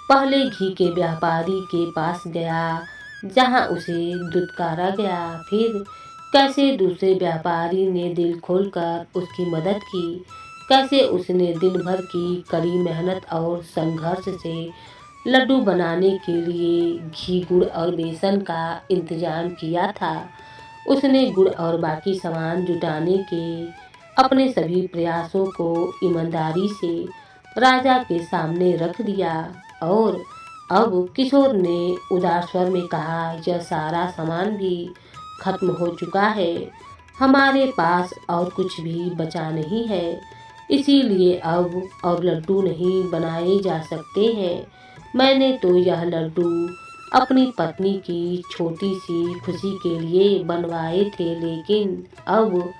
पहले घी के व्यापारी के पास गया जहां उसे दुत्कारा गया, फिर कैसे दूसरे व्यापारी ने दिल खोलकर उसकी मदद की, कैसे उसने दिन भर की कड़ी मेहनत और संघर्ष से लड्डू बनाने के लिए घी, गुड़ और बेसन का इंतजाम किया था। उसने गुड़ और बाकी सामान जुटाने के अपने सभी प्रयासों को ईमानदारी से राजा के सामने रख दिया और अब किशोर ने उदास स्वर में कहा, यह सारा सामान भी खत्म हो चुका है। हमारे पास और कुछ भी बचा नहीं है, इसीलिए अब और लड्डू नहीं बनाए जा सकते हैं। मैंने तो यह लड्डू अपनी पत्नी की छोटी सी खुशी के लिए बनवाए थे, लेकिन अब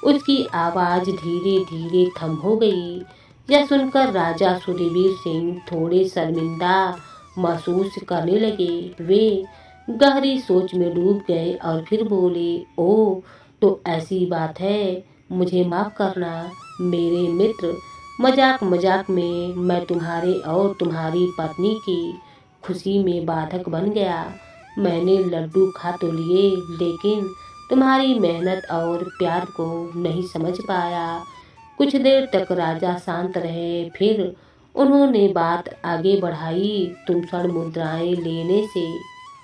उसकी आवाज धीरे धीरे थम हो गई। यह सुनकर राजा सुरवीर सिंह थोड़े शर्मिंदा महसूस करने लगे। वे गहरी सोच में डूब गए और फिर बोले, ओ तो ऐसी बात है, मुझे माफ करना मेरे मित्र। मजाक मजाक में मैं तुम्हारे और तुम्हारी पत्नी की खुशी में बाधक बन गया। मैंने लड्डू खा तो लिए, लेकिन तुम्हारी मेहनत और प्यार को नहीं समझ पाया। कुछ देर तक राजा शांत रहे, फिर उन्होंने बात आगे बढ़ाई। तुम स्वर्ण मुद्राएं लेने से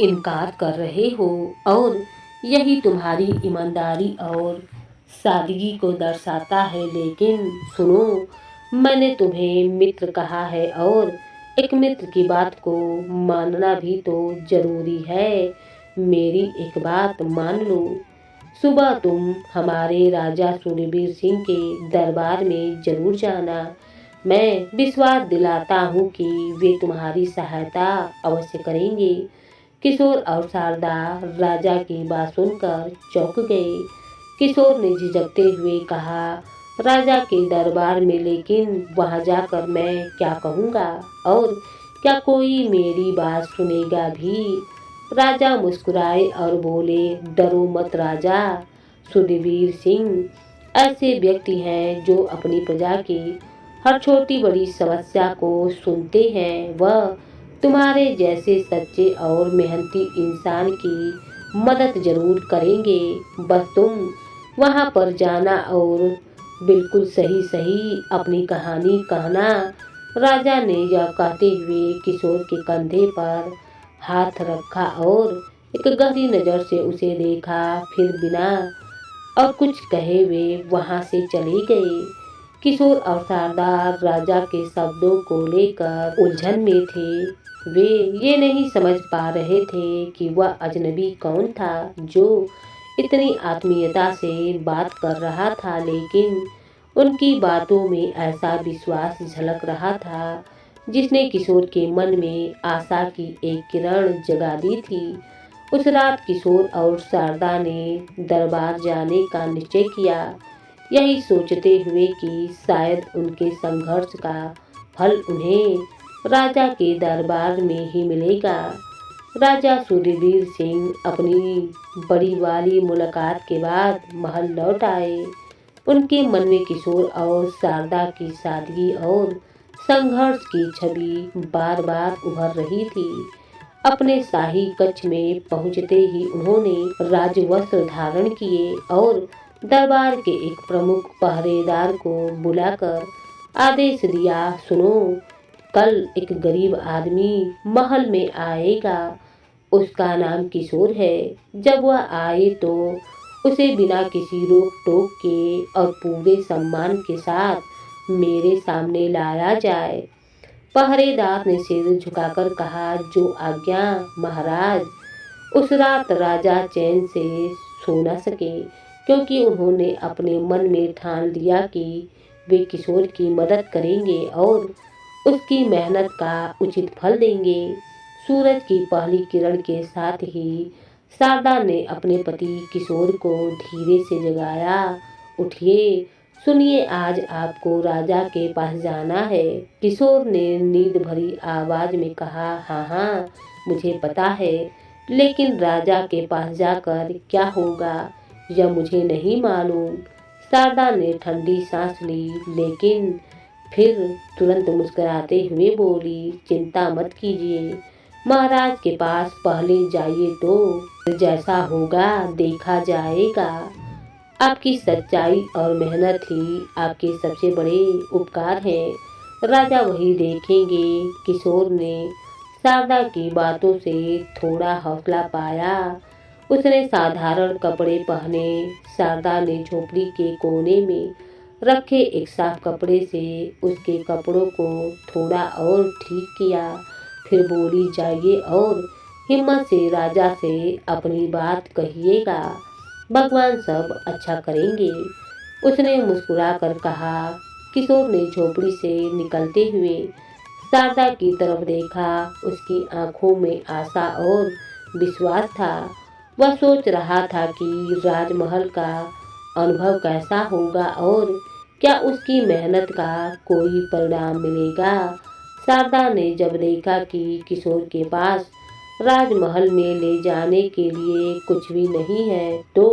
इनकार कर रहे हो और यही तुम्हारी ईमानदारी और सादगी को दर्शाता है, लेकिन सुनो, मैंने तुम्हें मित्र कहा है और एक मित्र की बात को मानना भी तो जरूरी है। मेरी एक बात मान लो, सुबह तुम हमारे राजा सूरवीर सिंह के दरबार में जरूर जाना। मैं विश्वास दिलाता हूँ कि वे तुम्हारी सहायता अवश्य करेंगे। किशोर और शारदा राजा की बात सुनकर चौंक गए। किशोर ने झिझकते हुए कहा, राजा के दरबार में, लेकिन वहां जाकर मैं क्या कहूँगा और क्या कोई मेरी बात सुनेगा भी? राजा मुस्कुराए और बोले, डरो मत राजा सुरवीर सिंह ऐसे व्यक्ति हैं जो अपनी प्रजा की हर छोटी बड़ी समस्या को सुनते हैं। वह तुम्हारे जैसे सच्चे और मेहनती इंसान की मदद जरूर करेंगे। बस तुम वहां पर जाना और बिल्कुल सही सही अपनी कहानी कहना। राजा ने यह कहते हुए किशोर के कंधे पर हाथ रखा और एक गहरी नजर से उसे देखा, फिर बिना और कुछ कहे वे वहां से चले गए। किशोर और शारदा राजा के शब्दों को लेकर उलझन में थे। वे ये नहीं समझ पा रहे थे कि वह अजनबी कौन था जो इतनी आत्मीयता से बात कर रहा था, लेकिन उनकी बातों में ऐसा विश्वास झलक रहा था जिसने किशोर के मन में आशा की एक किरण जगा दी थी। उस रात किशोर और शारदा ने दरबार जाने का निश्चय किया, यही सोचते हुए कि शायद उनके संघर्ष का फल उन्हें राजा के दरबार में ही मिलेगा। राजा सूरवीर सिंह अपनी बड़ी वाली मुलाकात के बाद महल लौट आए। उनके मन में किशोर और शारदा की सादगी और संघर्ष की छवि बार बार उभर रही थी। अपने शाही कक्ष में पहुंचते ही उन्होंने राजवस्त्र धारण किए और दरबार के एक प्रमुख पहरेदार को बुलाकर आदेश दिया, सुनो, कल एक गरीब आदमी महल में आएगा। उसका नाम किशोर है। जब वह आए तो उसे बिना किसी रोक टोक के और पूरे सम्मान के साथ मेरे सामने लाया जाए। पहरेदार ने सिर झुकाकर कहा, जो आज्ञा महाराज। उस रात राजा चैन से सो न सके, क्योंकि उन्होंने अपने मन में ठान लिया कि वे किशोर की मदद करेंगे और उसकी मेहनत का उचित फल देंगे। सूरज की पहली किरण के साथ ही शारदा ने अपने पति किशोर को धीरे से जगाया। उठिए, सुनिए, आज आपको राजा के पास जाना है। किशोर ने नींद भरी आवाज में कहा, हाँ हाँ, मुझे पता है, लेकिन राजा के पास जाकर क्या होगा यह मुझे नहीं मालूम। शारदा ने ठंडी सांस ली, लेकिन फिर तुरंत मुस्कुराते हुए बोली, चिंता मत कीजिए, महाराज के पास पहले जाइए तो जैसा होगा देखा जाएगा। आपकी सच्चाई और मेहनत ही आपके सबसे बड़े उपकार हैं। राजा वही देखेंगे। किशोर ने शारदा की बातों से थोड़ा हौसला पाया। उसने साधारण कपड़े पहने। शारदा ने झोपड़ी के कोने में रखे एक साफ कपड़े से उसके कपड़ों को थोड़ा और ठीक किया। फिर बोली, जाइए और हिम्मत से राजा से अपनी बात कहिएगा, भगवान सब अच्छा करेंगे। उसने मुस्कुरा कर कहा। किशोर ने झोपड़ी से निकलते हुए शारदा की तरफ देखा। उसकी आंखों में आशा और विश्वास था। वह सोच रहा था कि राजमहल का अनुभव कैसा होगा और क्या उसकी मेहनत का कोई परिणाम मिलेगा। शारदा ने जब देखा कि किशोर के पास राजमहल में ले जाने के लिए कुछ भी नहीं है तो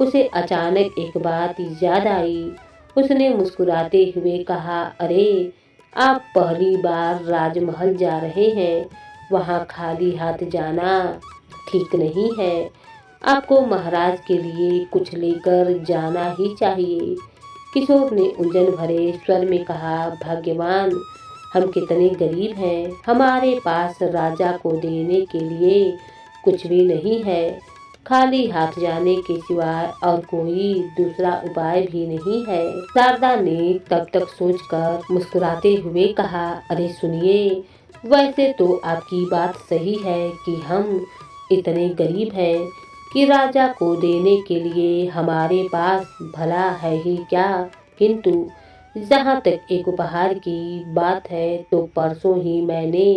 उसे अचानक एक बात याद आई। उसने मुस्कुराते हुए कहा, अरे आप पहली बार राजमहल जा रहे हैं, वहाँ खाली हाथ जाना ठीक नहीं है। आपको महाराज के लिए कुछ लेकर जाना ही चाहिए। किशोर ने उलझन भरे स्वर में कहा, भाग्यवान हम कितने गरीब हैं, हमारे पास राजा को देने के लिए कुछ भी नहीं है। खाली हाथ जाने के सिवाय और कोई दूसरा उपाय भी नहीं है। शारदा ने तब तक सोचकर मुस्कुराते हुए कहा, अरे सुनिए, वैसे तो आपकी बात सही है कि हम इतने गरीब हैं कि राजा को देने के लिए हमारे पास भला है ही क्या, किंतु जहाँ तक एक उपहार की बात है तो परसों ही मैंने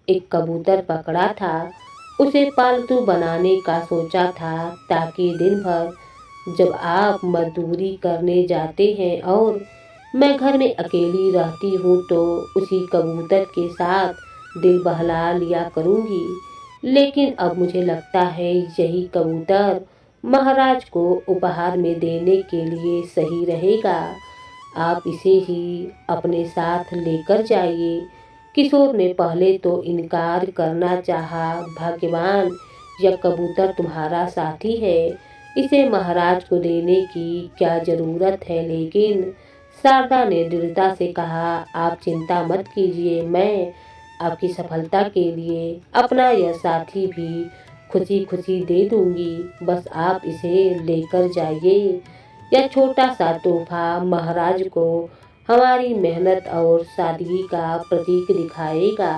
एक कबूतर पकड़ा था। उसे पालतू बनाने का सोचा था ताकि दिन भर जब आप मजदूरी करने जाते हैं और मैं घर में अकेली रहती हूँ तो उसी कबूतर के साथ दिल बहला लिया करूँगी। लेकिन अब मुझे लगता है यही कबूतर महाराज को उपहार में देने के लिए सही रहेगा। आप इसे ही अपने साथ लेकर जाइए। किशोर ने पहले तो इनकार करना चाहा, भाग्यवान यह कबूतर तुम्हारा साथी है, इसे महाराज को देने की क्या जरूरत है। लेकिन शारदा ने दृढ़ता से कहा, आप चिंता मत कीजिए, मैं आपकी सफलता के लिए अपना यह साथी भी खुशी खुशी दे दूंगी। बस आप इसे लेकर जाइए। यह छोटा सा तोहफा महाराज को हमारी मेहनत और सादगी का प्रतीक दिखाएगा।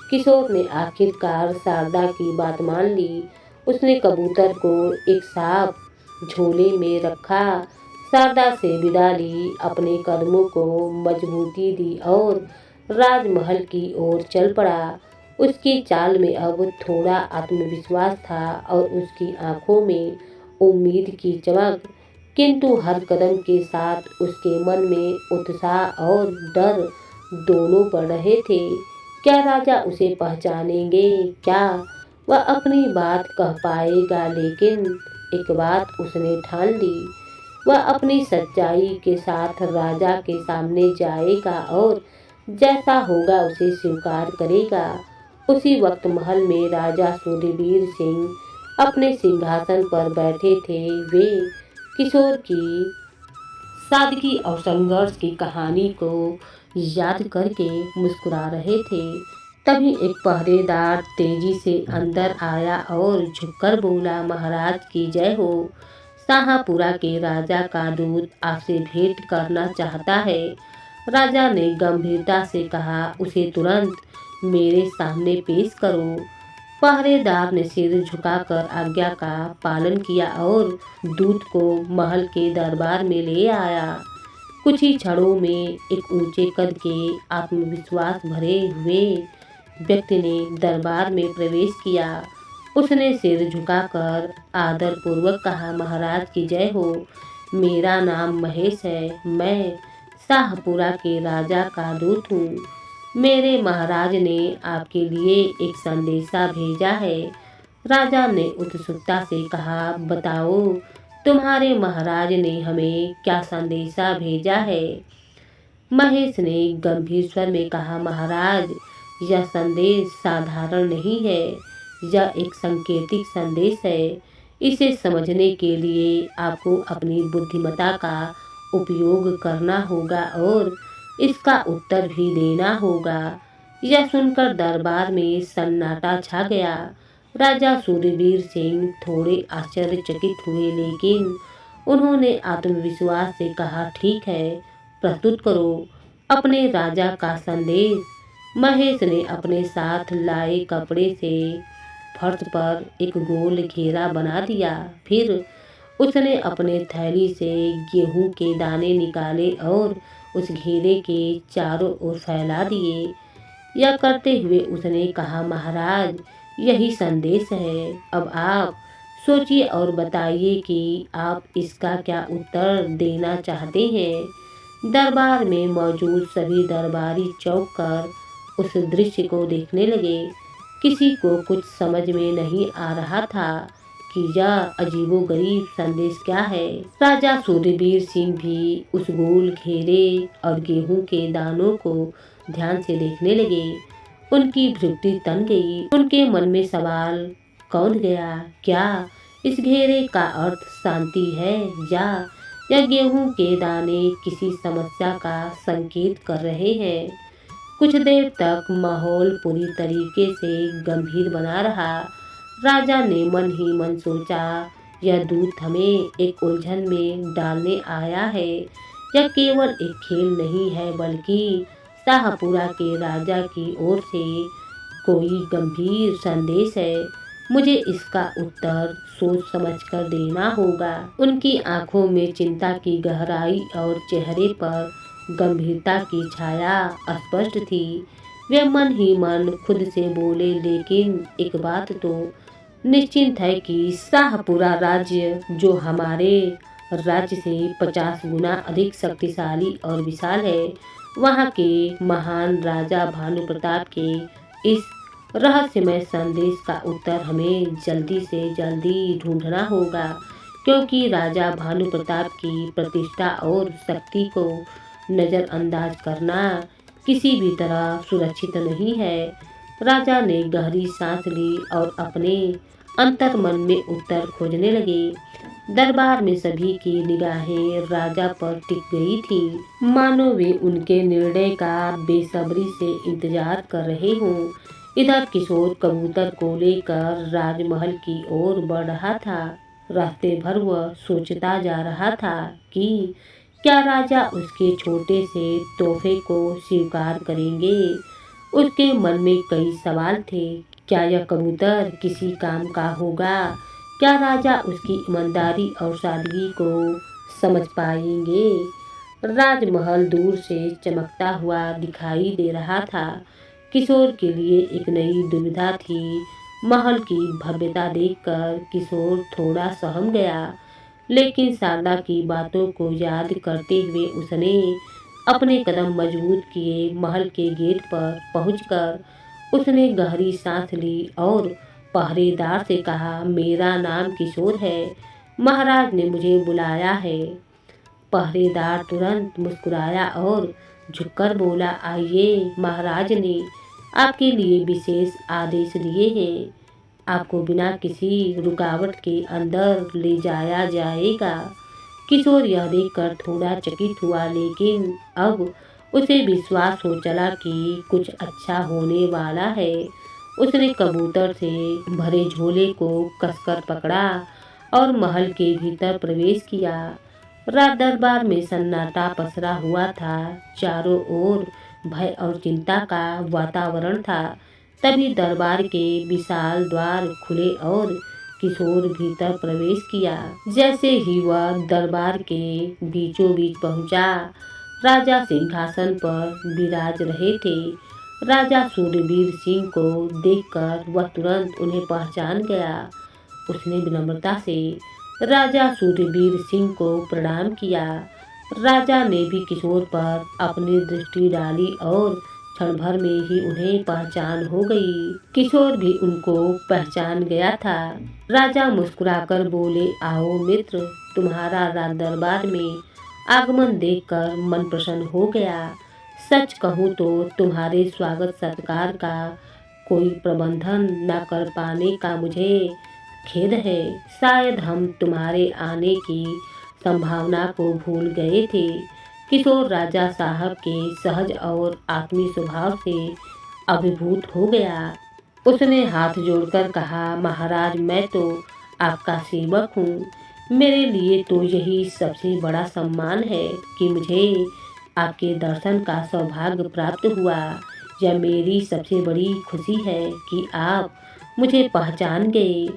किशोर ने आखिरकार शारदा की बात मान ली। उसने कबूतर को एक साफ झोले में रखा, शारदा से विदा ली, अपने कदमों को मजबूती दी और राजमहल की ओर चल पड़ा। उसकी चाल में अब थोड़ा आत्मविश्वास था और उसकी आंखों में उम्मीद की चमक, किंतु हर कदम के साथ उसके मन में उत्साह और डर दोनों बढ़ रहे थे। क्या राजा उसे पहचानेंगे? क्या वह अपनी बात कह पाएगा? लेकिन एक बात उसने ठान ली, वह अपनी सच्चाई के साथ राजा के सामने जाएगा और जैसा होगा उसे स्वीकार करेगा। उसी वक्त महल में राजा सूर्यवीर सिंह अपने सिंहासन पर बैठे थे। वे किशोर की सादगी और संघर्ष की कहानी को याद करके मुस्कुरा रहे थे। तभी एक पहरेदार तेजी से अंदर आया और झुककर बोला, महाराज की जय हो। शाहपुरा के राजा का दूत आपसे भेंट करना चाहता है। राजा ने गंभीरता से कहा, उसे तुरंत मेरे सामने पेश करो। पहरेदार ने सिर झुकाकर आज्ञा का पालन किया और दूत को महल के दरबार में ले आया। कुछ ही क्षणों में एक ऊंचे कद के आत्मविश्वास भरे हुए व्यक्ति ने दरबार में प्रवेश किया। उसने सिर झुकाकर आदर पूर्वक कहा, महाराज की जय हो। मेरा नाम महेश है, मैं शाहपुरा के राजा का दूत हूँ। मेरे महाराज ने आपके लिए एक संदेशा भेजा है। राजा ने उत्सुकता से कहा, बताओ तुम्हारे महाराज ने हमें क्या संदेशा भेजा है। महेश ने गंभीर स्वर में कहा, महाराज यह संदेश साधारण नहीं है, यह एक सांकेतिक संदेश है। इसे समझने के लिए आपको अपनी बुद्धिमत्ता का उपयोग करना होगा और इसका उत्तर भी देना होगा। यह सुनकर दरबार में सन्नाटा छा गया। राजा सूर्यवीर सिंह थोड़े आश्चर्यचकित हुए, लेकिन उन्होंने आत्मविश्वास से कहा, ठीक है, प्रस्तुत करो अपने राजा का संदेश। महेश ने अपने साथ लाए कपड़े से फर्श पर एक गोल घेरा बना दिया। फिर उसने अपने थैली से गेहूं के दाने निकाले और उस घेरे के चारों ओर फैला दिए। यह करते हुए उसने कहा, महाराज यही संदेश है। अब आप सोचिए और बताइए कि आप इसका क्या उत्तर देना चाहते हैं। दरबार में मौजूद सभी दरबारी चौंक कर उस दृश्य को देखने लगे। किसी को कुछ समझ में नहीं आ रहा था कि यह अजीबोगरीब संदेश क्या है। राजा सूर्यवीर सिंह भी उस गोल घेरे और गेहूं के दानों को ध्यान से देखने लगे। उनकी भ्रुकुटी तन गई। उनके मन में सवाल कौन गया। क्या इस घेरे का अर्थ शांति है या गेहूं के दाने किसी समस्या का संकेत कर रहे हैं। कुछ देर तक माहौल पूरी तरीके से गंभीर बना रहा। राजा ने मन ही मन सोचा, यह दूत हमें एक उलझन में डालने आया है। यह केवल एक खेल नहीं है बल्कि शाहपुरा के राजा की ओर से कोई गंभीर संदेश है। मुझे इसका उत्तर सोच समझकर देना होगा। उनकी आंखों में चिंता की गहराई और चेहरे पर गंभीरता की छाया स्पष्ट थी। वे मन ही मन खुद से बोले, लेकिन एक बात तो निश्चिंत है कि शाहपुरा राज्य, जो हमारे राज्य से 50 गुना अधिक शक्तिशाली और विशाल है, वहाँ के महान राजा भानु प्रताप के इस रहस्यमय संदेश का उत्तर हमें जल्दी से जल्दी ढूंढना होगा, क्योंकि राजा भानु प्रताप की प्रतिष्ठा और शक्ति को नज़रअंदाज करना किसी भी तरह सुरक्षित नहीं है। राजा ने गहरी सांस ली और अपने अंतर्मन में उत्तर खोजने लगे। दरबार में सभी की निगाहें राजा पर टिक गई थी, मानो वे उनके निर्णय का बेसब्री से इंतजार कर रहे हों। इधर किशोर कबूतर को लेकर राजमहल की ओर बढ़ रहा था। रास्ते भर वह सोचता जा रहा था कि क्या राजा उसके छोटे से तोहफे को स्वीकार करेंगे। उसके मन में कई सवाल थे। क्या यह कबूतर किसी काम का होगा? क्या राजा उसकी ईमानदारी और सादगी को समझ पाएंगे? राजमहल दूर से चमकता हुआ दिखाई दे रहा था। किशोर के लिए एक नई दुविधा थी। महल की भव्यता देखकर किशोर थोड़ा सहम गया, लेकिन शारदा की बातों को याद करते हुए उसने अपने कदम मजबूत किए। महल के गेट पर पहुंचकर उसने गहरी सांस ली और पहरेदार से कहा, मेरा नाम किशोर है, महाराज ने मुझे बुलाया है। पहरेदार तुरंत मुस्कुराया और झुककर बोला, आइए, महाराज ने आपके लिए विशेष आदेश दिए हैं। आपको बिना किसी रुकावट के अंदर ले जाया जाएगा। किशोर यह देखकर थोड़ा चकित हुआ, लेकिन अब उसे विश्वास हो चला कि कुछ अच्छा होने वाला है। उसने कबूतर से भरे झोले को कसकर पकड़ा और महल के भीतर प्रवेश किया। रात दरबार में सन्नाटा पसरा हुआ था। चारों ओर भय और चिंता का वातावरण था। तभी दरबार के विशाल द्वार खुले और किशोर भीतर प्रवेश किया। जैसे ही वह दरबार के बीचों बीच पहुंचा, राजा सिंहासन पर विराज रहे थे। राजा सूर्यवीर सिंह को देखकर वह तुरंत उन्हें पहचान गया। उसने विनम्रता से राजा सूर्यवीर सिंह को प्रणाम किया। राजा ने भी किशोर पर अपनी दृष्टि डाली और क्षण भर में ही उन्हें पहचान हो गई। किशोर भी उनको पहचान गया था। राजा मुस्कुराकर बोले, आओ मित्र, तुम्हारा राज दरबार में आगमन देखकर मन प्रसन्न हो गया। सच कहूँ तो तुम्हारे स्वागत सत्कार का कोई प्रबंधन न कर पाने का मुझे खेद है। शायद हम तुम्हारे आने की संभावना को भूल गए थे। किशोर राजा साहब के सहज और आत्मीय स्वभाव से अभिभूत हो गया। उसने हाथ जोड़कर कहा, महाराज, मैं तो आपका सेवक हूँ। मेरे लिए तो यही सबसे बड़ा सम्मान है कि मुझे आपके दर्शन का सौभाग्य प्राप्त हुआ। यह मेरी सबसे बड़ी खुशी है कि आप मुझे पहचान गए।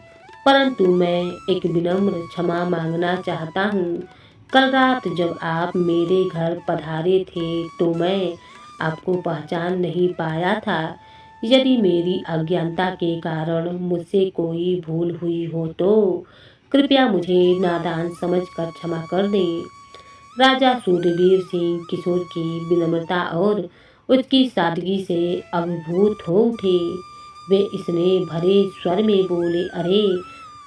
परंतु मैं एक विनम्र क्षमा मांगना चाहता हूँ। कल रात जब आप मेरे घर पधारे थे तो मैं आपको पहचान नहीं पाया था। यदि मेरी अज्ञानता के कारण मुझसे कोई भूल हुई हो तो कृपया मुझे नादान समझकर क्षमा कर दें। राजा सूर्यवीर सिंह किशोर की विनम्रता और उसकी सादगी से अभिभूत हो उठे। वे स्नेह भरे स्वर में बोले, अरे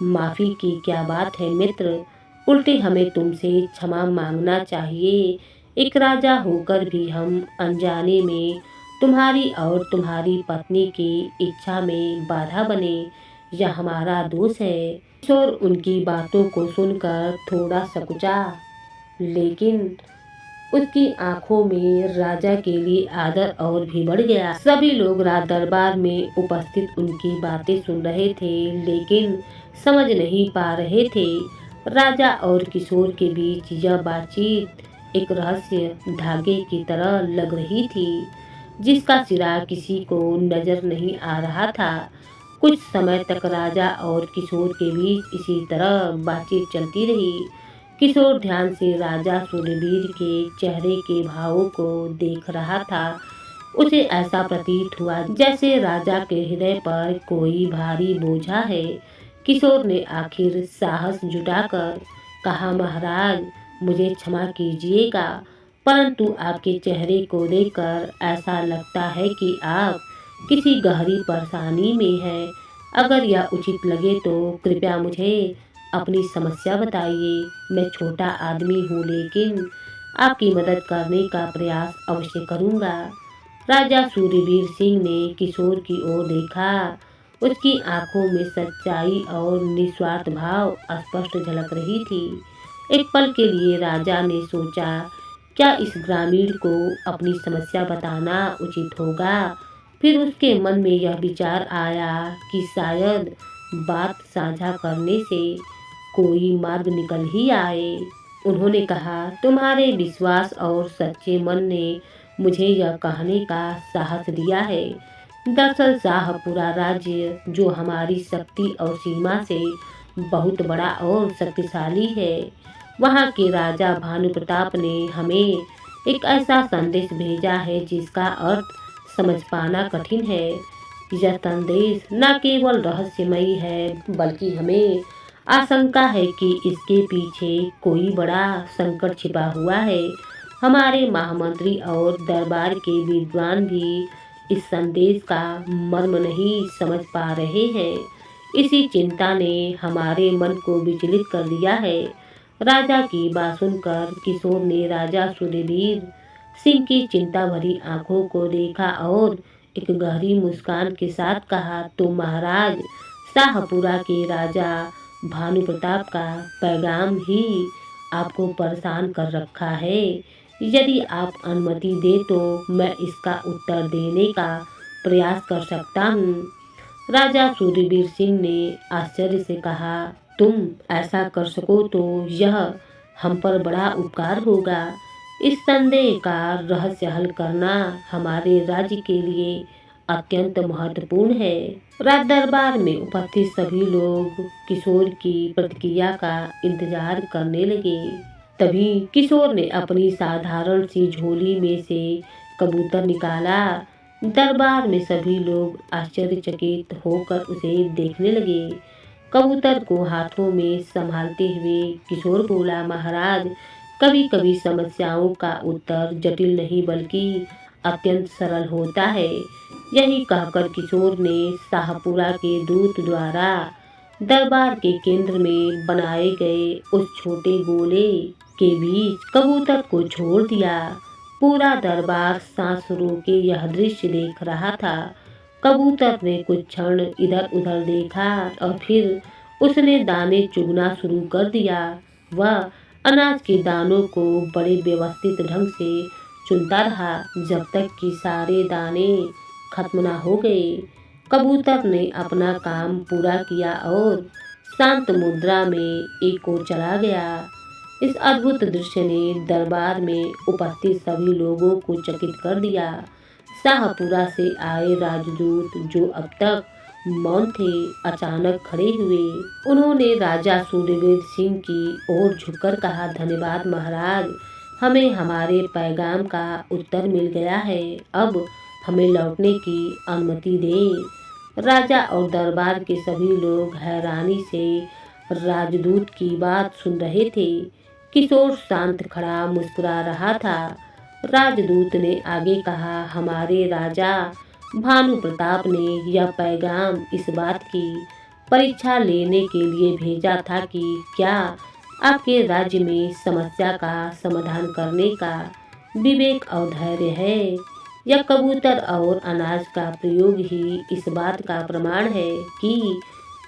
माफी की क्या बात है मित्र, उल्टे हमें तुमसे क्षमा मांगना चाहिए। एक राजा होकर भी हम अनजाने में तुम्हारी और तुम्हारी पत्नी की इच्छा में बाधा बने, यह हमारा दोष है। किशोर उनकी बातों को सुनकर थोड़ा सकुचा, लेकिन उसकी आंखों में राजा के लिए आदर और भी बढ़ गया। सभी लोग राज दरबार में उपस्थित उनकी बातें सुन रहे थे, लेकिन समझ नहीं पा रहे थे। राजा और किशोर के बीच यह बातचीत एक रहस्य धागे की तरह लग रही थी, जिसका सिरा किसी को नजर नहीं आ रहा था। कुछ समय तक राजा और किशोर के बीच इसी तरह बातचीत चलती रही। किशोर ध्यान से राजा सूर्यवीर के चेहरे के भावों को देख रहा था। उसे ऐसा प्रतीत हुआ जैसे राजा के हृदय पर कोई भारी बोझा है। किशोर ने आखिर साहस जुटाकर कहा, महाराज मुझे क्षमा कीजिएगा, परंतु आपके चेहरे को देखकर ऐसा लगता है कि आप किसी गहरी परेशानी में हैं। अगर यह उचित लगे तो कृपया मुझे अपनी समस्या बताइए। मैं छोटा आदमी हूँ, लेकिन आपकी मदद करने का प्रयास अवश्य करूँगा। राजा सूर्यवीर सिंह ने किशोर की ओर देखा। उसकी आंखों में सच्चाई और निस्वार्थ भाव स्पष्ट झलक रही थी। एक पल के लिए राजा ने सोचा, क्या इस ग्रामीण को अपनी समस्या बताना उचित होगा। फिर उसके मन में यह विचार आया कि शायद बात साझा करने से कोई मार्ग निकल ही आए। उन्होंने कहा, तुम्हारे विश्वास और सच्चे मन ने मुझे यह कहने का साहस दिया है। दरअसल शाहपुरा राज्य, जो हमारी शक्ति और सीमा से बहुत बड़ा और शक्तिशाली है, वहाँ के राजा भानु प्रताप ने हमें एक ऐसा संदेश भेजा है जिसका अर्थ समझ पाना कठिन है। यह संदेश न केवल रहस्यमयी है, बल्कि हमें आशंका है कि इसके पीछे कोई बड़ा संकट छिपा हुआ है। हमारे महामंत्री और दरबार के विद्वान भी इस संदेश का मर्म नहीं समझ पा रहे हैं। इसी चिंता ने हमारे मन को विचलित कर दिया है। राजा की बात सुनकर किशोर ने राजा सूर्यवीर सिंह की चिंता भरी आंखों को देखा और एक गहरी मुस्कान के साथ कहा, तो महाराज, शाहपुरा के राजा भानु प्रताप का पैगाम ही आपको परेशान कर रखा है। यदि आप अनुमति दे तो मैं इसका उत्तर देने का प्रयास कर सकता हूँ। राजा सूर्यवीर सिंह ने आश्चर्य से कहा, तुम ऐसा कर सको तो यह हम पर बड़ा उपकार होगा। इस संदेह का रहस्य हल करना हमारे राज्य के लिए अत्यंत महत्वपूर्ण है। राज दरबार में उपस्थित सभी लोग किशोर की प्रतिक्रिया का इंतजार करने लगे। तभी किशोर ने अपनी साधारण सी झोली में से कबूतर निकाला। दरबार में सभी लोग आश्चर्यचकित होकर उसे देखने लगे। कबूतर को हाथों में संभालते हुए किशोर बोला, महाराज, कभी कभी समस्याओं का उत्तर जटिल नहीं बल्कि अत्यंत सरल होता है। यही कहकर किशोर ने शाहपुरा के दूत द्वारा दरबार के केंद्र में बनाए गए उस छोटे गोले के बीच कबूतर को छोड़ दिया। पूरा दरबार सांस रोके यह दृश्य देख रहा था। कबूतर ने कुछ क्षण इधर उधर देखा और फिर उसने दाने चुगना शुरू कर दिया। वह अनाज के दानों को बड़े व्यवस्थित ढंग से चुनता रहा जब तक कि सारे दाने खत्म न हो गए। कबूतर ने अपना काम पूरा किया और शांत मुद्रा में एक ओर चला गया। इस अद्भुत दृश्य ने दरबार में उपस्थित सभी लोगों को चकित कर दिया। शाहपुरा से आए राजदूत, जो अब तक मौन थे, अचानक खड़े हुए। उन्होंने राजा सूर्यवीर सिंह की ओर झुककर कहा, धन्यवाद महाराज, हमें हमारे पैगाम का उत्तर मिल गया है। अब हमें लौटने की अनुमति दें। राजा और दरबार के सभी लोग हैरानी से राजदूत की बात सुन रहे थे। किशोर शांत खड़ा मुस्कुरा रहा था। राजदूत ने आगे कहा, हमारे राजा भानु प्रताप ने यह पैगाम इस बात की परीक्षा लेने के लिए भेजा था कि क्या आपके राज्य में समस्या का समाधान करने का विवेक और धैर्य है। यह कबूतर और अनाज का प्रयोग ही इस बात का प्रमाण है कि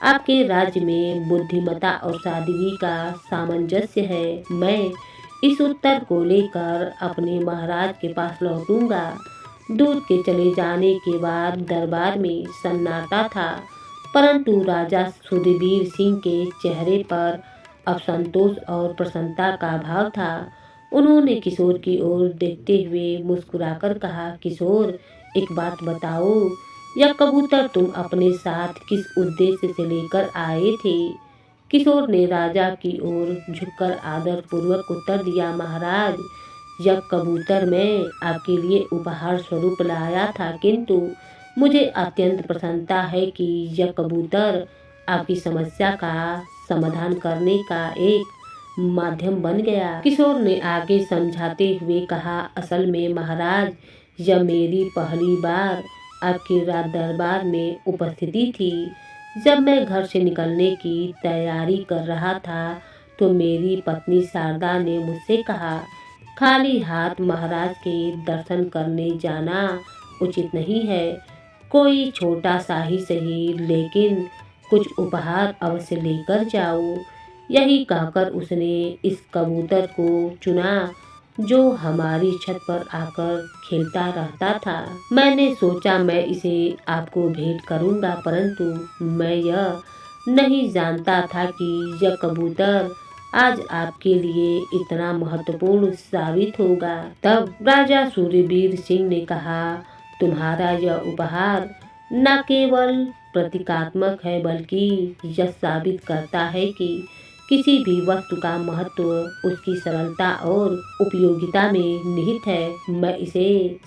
आपके राज्य में बुद्धिमत्ता और सादगी का सामंजस्य है। मैं इस उत्तर को लेकर अपने महाराज के पास लौटूंगा। दूत के चले जाने के बाद दरबार में सन्नाटा था, परंतु राजा सुरवीर सिंह के चेहरे पर असंतोष और प्रसन्नता का भाव था। उन्होंने किशोर की ओर देखते हुए मुस्कुराकर कहा, किशोर, एक बात बताओ, यह कबूतर तुम अपने साथ किस उद्देश्य से लेकर आए थे। किशोर ने राजा की ओर झुककर आदर पूर्वक उत्तर दिया, महाराज, यह कबूतर मैं आपके लिए उपहार स्वरूप लाया था, किंतु मुझे अत्यंत प्रसन्नता है कि यह कबूतर आपकी समस्या का समाधान करने का एक माध्यम बन गया। किशोर ने आगे समझाते हुए कहा, असल में महाराज, यह मेरी पहली बार आपके राज दरबार में उपस्थिति थी। जब मैं घर से निकलने की तैयारी कर रहा था तो मेरी पत्नी शारदा ने मुझसे कहा, खाली हाथ महाराज के दर्शन करने जाना उचित नहीं है। कोई छोटा सा ही सही, लेकिन कुछ उपहार अवश्य लेकर जाओ। यही कहकर उसने इस कबूतर को चुना जो हमारी छत पर आकर खेलता रहता था। मैंने सोचा मैं इसे आपको भेंट करूंगा, परंतु मैं यह नहीं जानता था कि यह कबूतर आज आपके लिए इतना महत्वपूर्ण साबित होगा। तब राजा सूर्यवीर सिंह ने कहा, तुम्हारा यह उपहार न केवल प्रतीकात्मक है, बल्कि यह साबित करता है कि किसी भी वस्तु का महत्व उसकी सरलता और उपयोगिता में निहित है। मैं इसे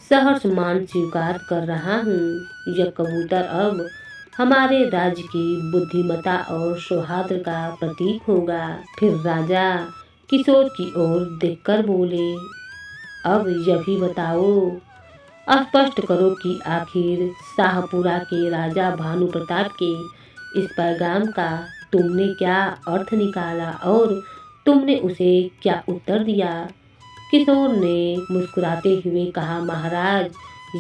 सहर्ष मान स्वीकार कर रहा हूँ। यह कबूतर अब हमारे राज्य की बुद्धिमत्ता और सौहार्द का प्रतीक होगा। फिर राजा किशोर की ओर देखकर बोले, अब यह भी बताओ, स्पष्ट करो कि आखिर शाहपुरा के राजा भानु प्रताप के इस पैगाम का तुमने क्या अर्थ निकाला और तुमने उसे क्या उत्तर दिया। किशोर ने मुस्कुराते हुए कहा, महाराज,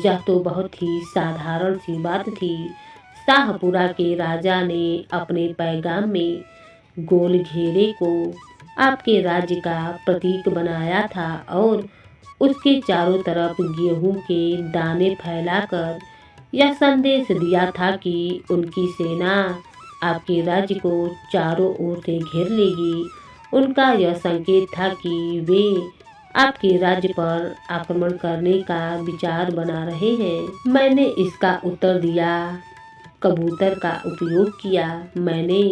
यह तो बहुत ही साधारण सी बात थी। शाहपुरा के राजा ने अपने पैगाम में गोल घेरे को आपके राज्य का प्रतीक बनाया था और उसके चारों तरफ गेहूं के दाने फैलाकर यह संदेश दिया था कि उनकी सेना आपके राज्य को चारों ओर से घेर लेगी। उनका यह संकेत था कि वे आपके राज्य पर आक्रमण करने का विचार बना रहे हैं। मैंने इसका उत्तर दिया, कबूतर का उपयोग किया। मैंने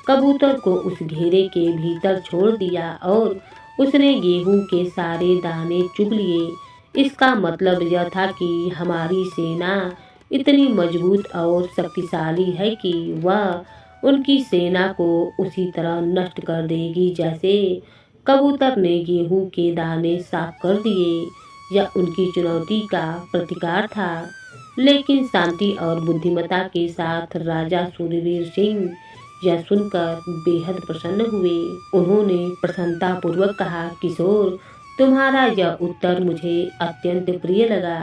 कबूतर को उस घेरे के भीतर छोड़ दिया और उसने गेहूं के सारे दाने चुग लिए। इसका मतलब यह था कि हमारी सेना इतनी मजबूत और शक्तिशाली है कि वह उनकी सेना को उसी तरह नष्ट कर देगी जैसे कबूतर ने गेहूं के दाने साफ कर दिए। यह उनकी चुनौती का प्रतिकार था। लेकिन शांति और बुद्धिमत्ता के साथ राजा सूर्यवीर सिंह यह सुनकर बेहद प्रसन्न हुए। उन्होंने प्रसन्नता पूर्वक कहा, किशोर, तुम्हारा यह उत्तर मुझे अत्यंत प्रिय लगा।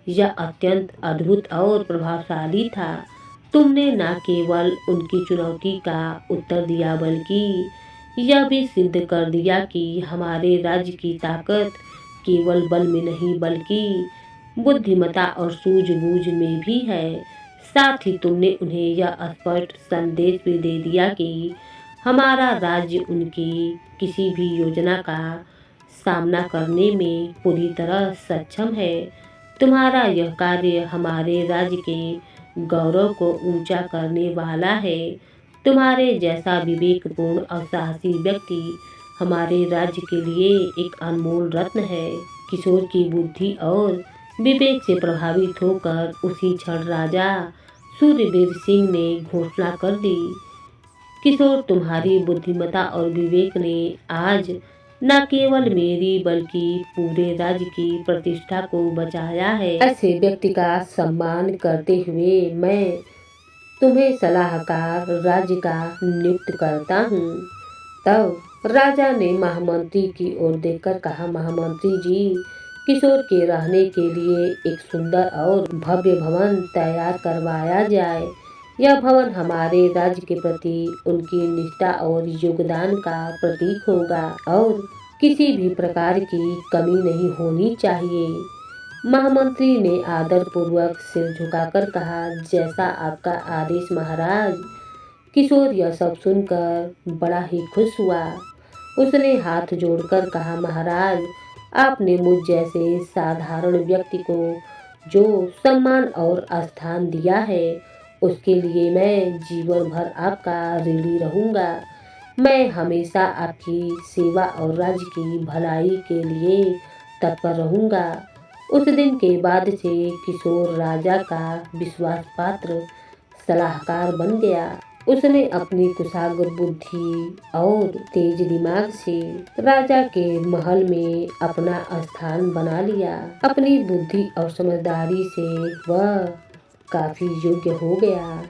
यह अत्यंत अद्भुत और प्रभावशाली था। तुमने न केवल उनकी चुनौती का उत्तर दिया, बल्कि यह भी सिद्ध कर दिया कि हमारे राज्य की ताकत केवल बल में नहीं, बल्कि बुद्धिमत्ता और सूझबूझ में भी है। साथ ही तुमने उन्हें यह स्पष्ट संदेश भी दे दिया कि हमारा राज्य उनकी किसी भी योजना का सामना करने में पूरी तरह सक्षम है। तुम्हारा यह कार्य हमारे राज्य के गौरव को ऊंचा करने वाला है। तुम्हारे जैसा विवेकपूर्ण और साहसी व्यक्ति हमारे राज्य के लिए एक अनमोल रत्न है। किशोर की बुद्धि और विवेक से प्रभावित होकर उसी क्षण राजा सूर्यवीर सिंह ने घोषणा कर दी, किशोर, तुम्हारी बुद्धिमत्ता और विवेक ने आज न केवल मेरी बल्कि पूरे राज्य की प्रतिष्ठा को बचाया है। ऐसे व्यक्ति का सम्मान करते हुए मैं तुम्हें सलाहकार राज्य का नियुक्त करता हूँ। तब राजा ने महामंत्री की ओर देखकर कहा, महामंत्री जी, किशोर के रहने के लिए एक सुंदर और भव्य भवन तैयार करवाया जाए। यह भवन हमारे राज्य के प्रति उनकी निष्ठा और योगदान का प्रतीक होगा और किसी भी प्रकार की कमी नहीं होनी चाहिए। महामंत्री ने आदर पूर्वक सिर झुकाकर कहा, जैसा आपका आदेश महाराज। किशोर यह सब सुनकर बड़ा ही खुश हुआ। उसने हाथ जोड़कर कहा, महाराज, आपने मुझ जैसे साधारण व्यक्ति को जो सम्मान और स्थान दिया है उसके लिए मैं जीवन भर आपका ऋणी रहूंगा। मैं हमेशा आपकी सेवा और राज्य की भलाई के लिए तत्पर रहूंगा। उस दिन के बाद से किशोर राजा का विश्वास पात्र सलाहकार बन गया। उसने अपनी कुशाग्र बुद्धि और तेज दिमाग से राजा के महल में अपना स्थान बना लिया। अपनी बुद्धि और समझदारी से वह काफी योग्य हो गया।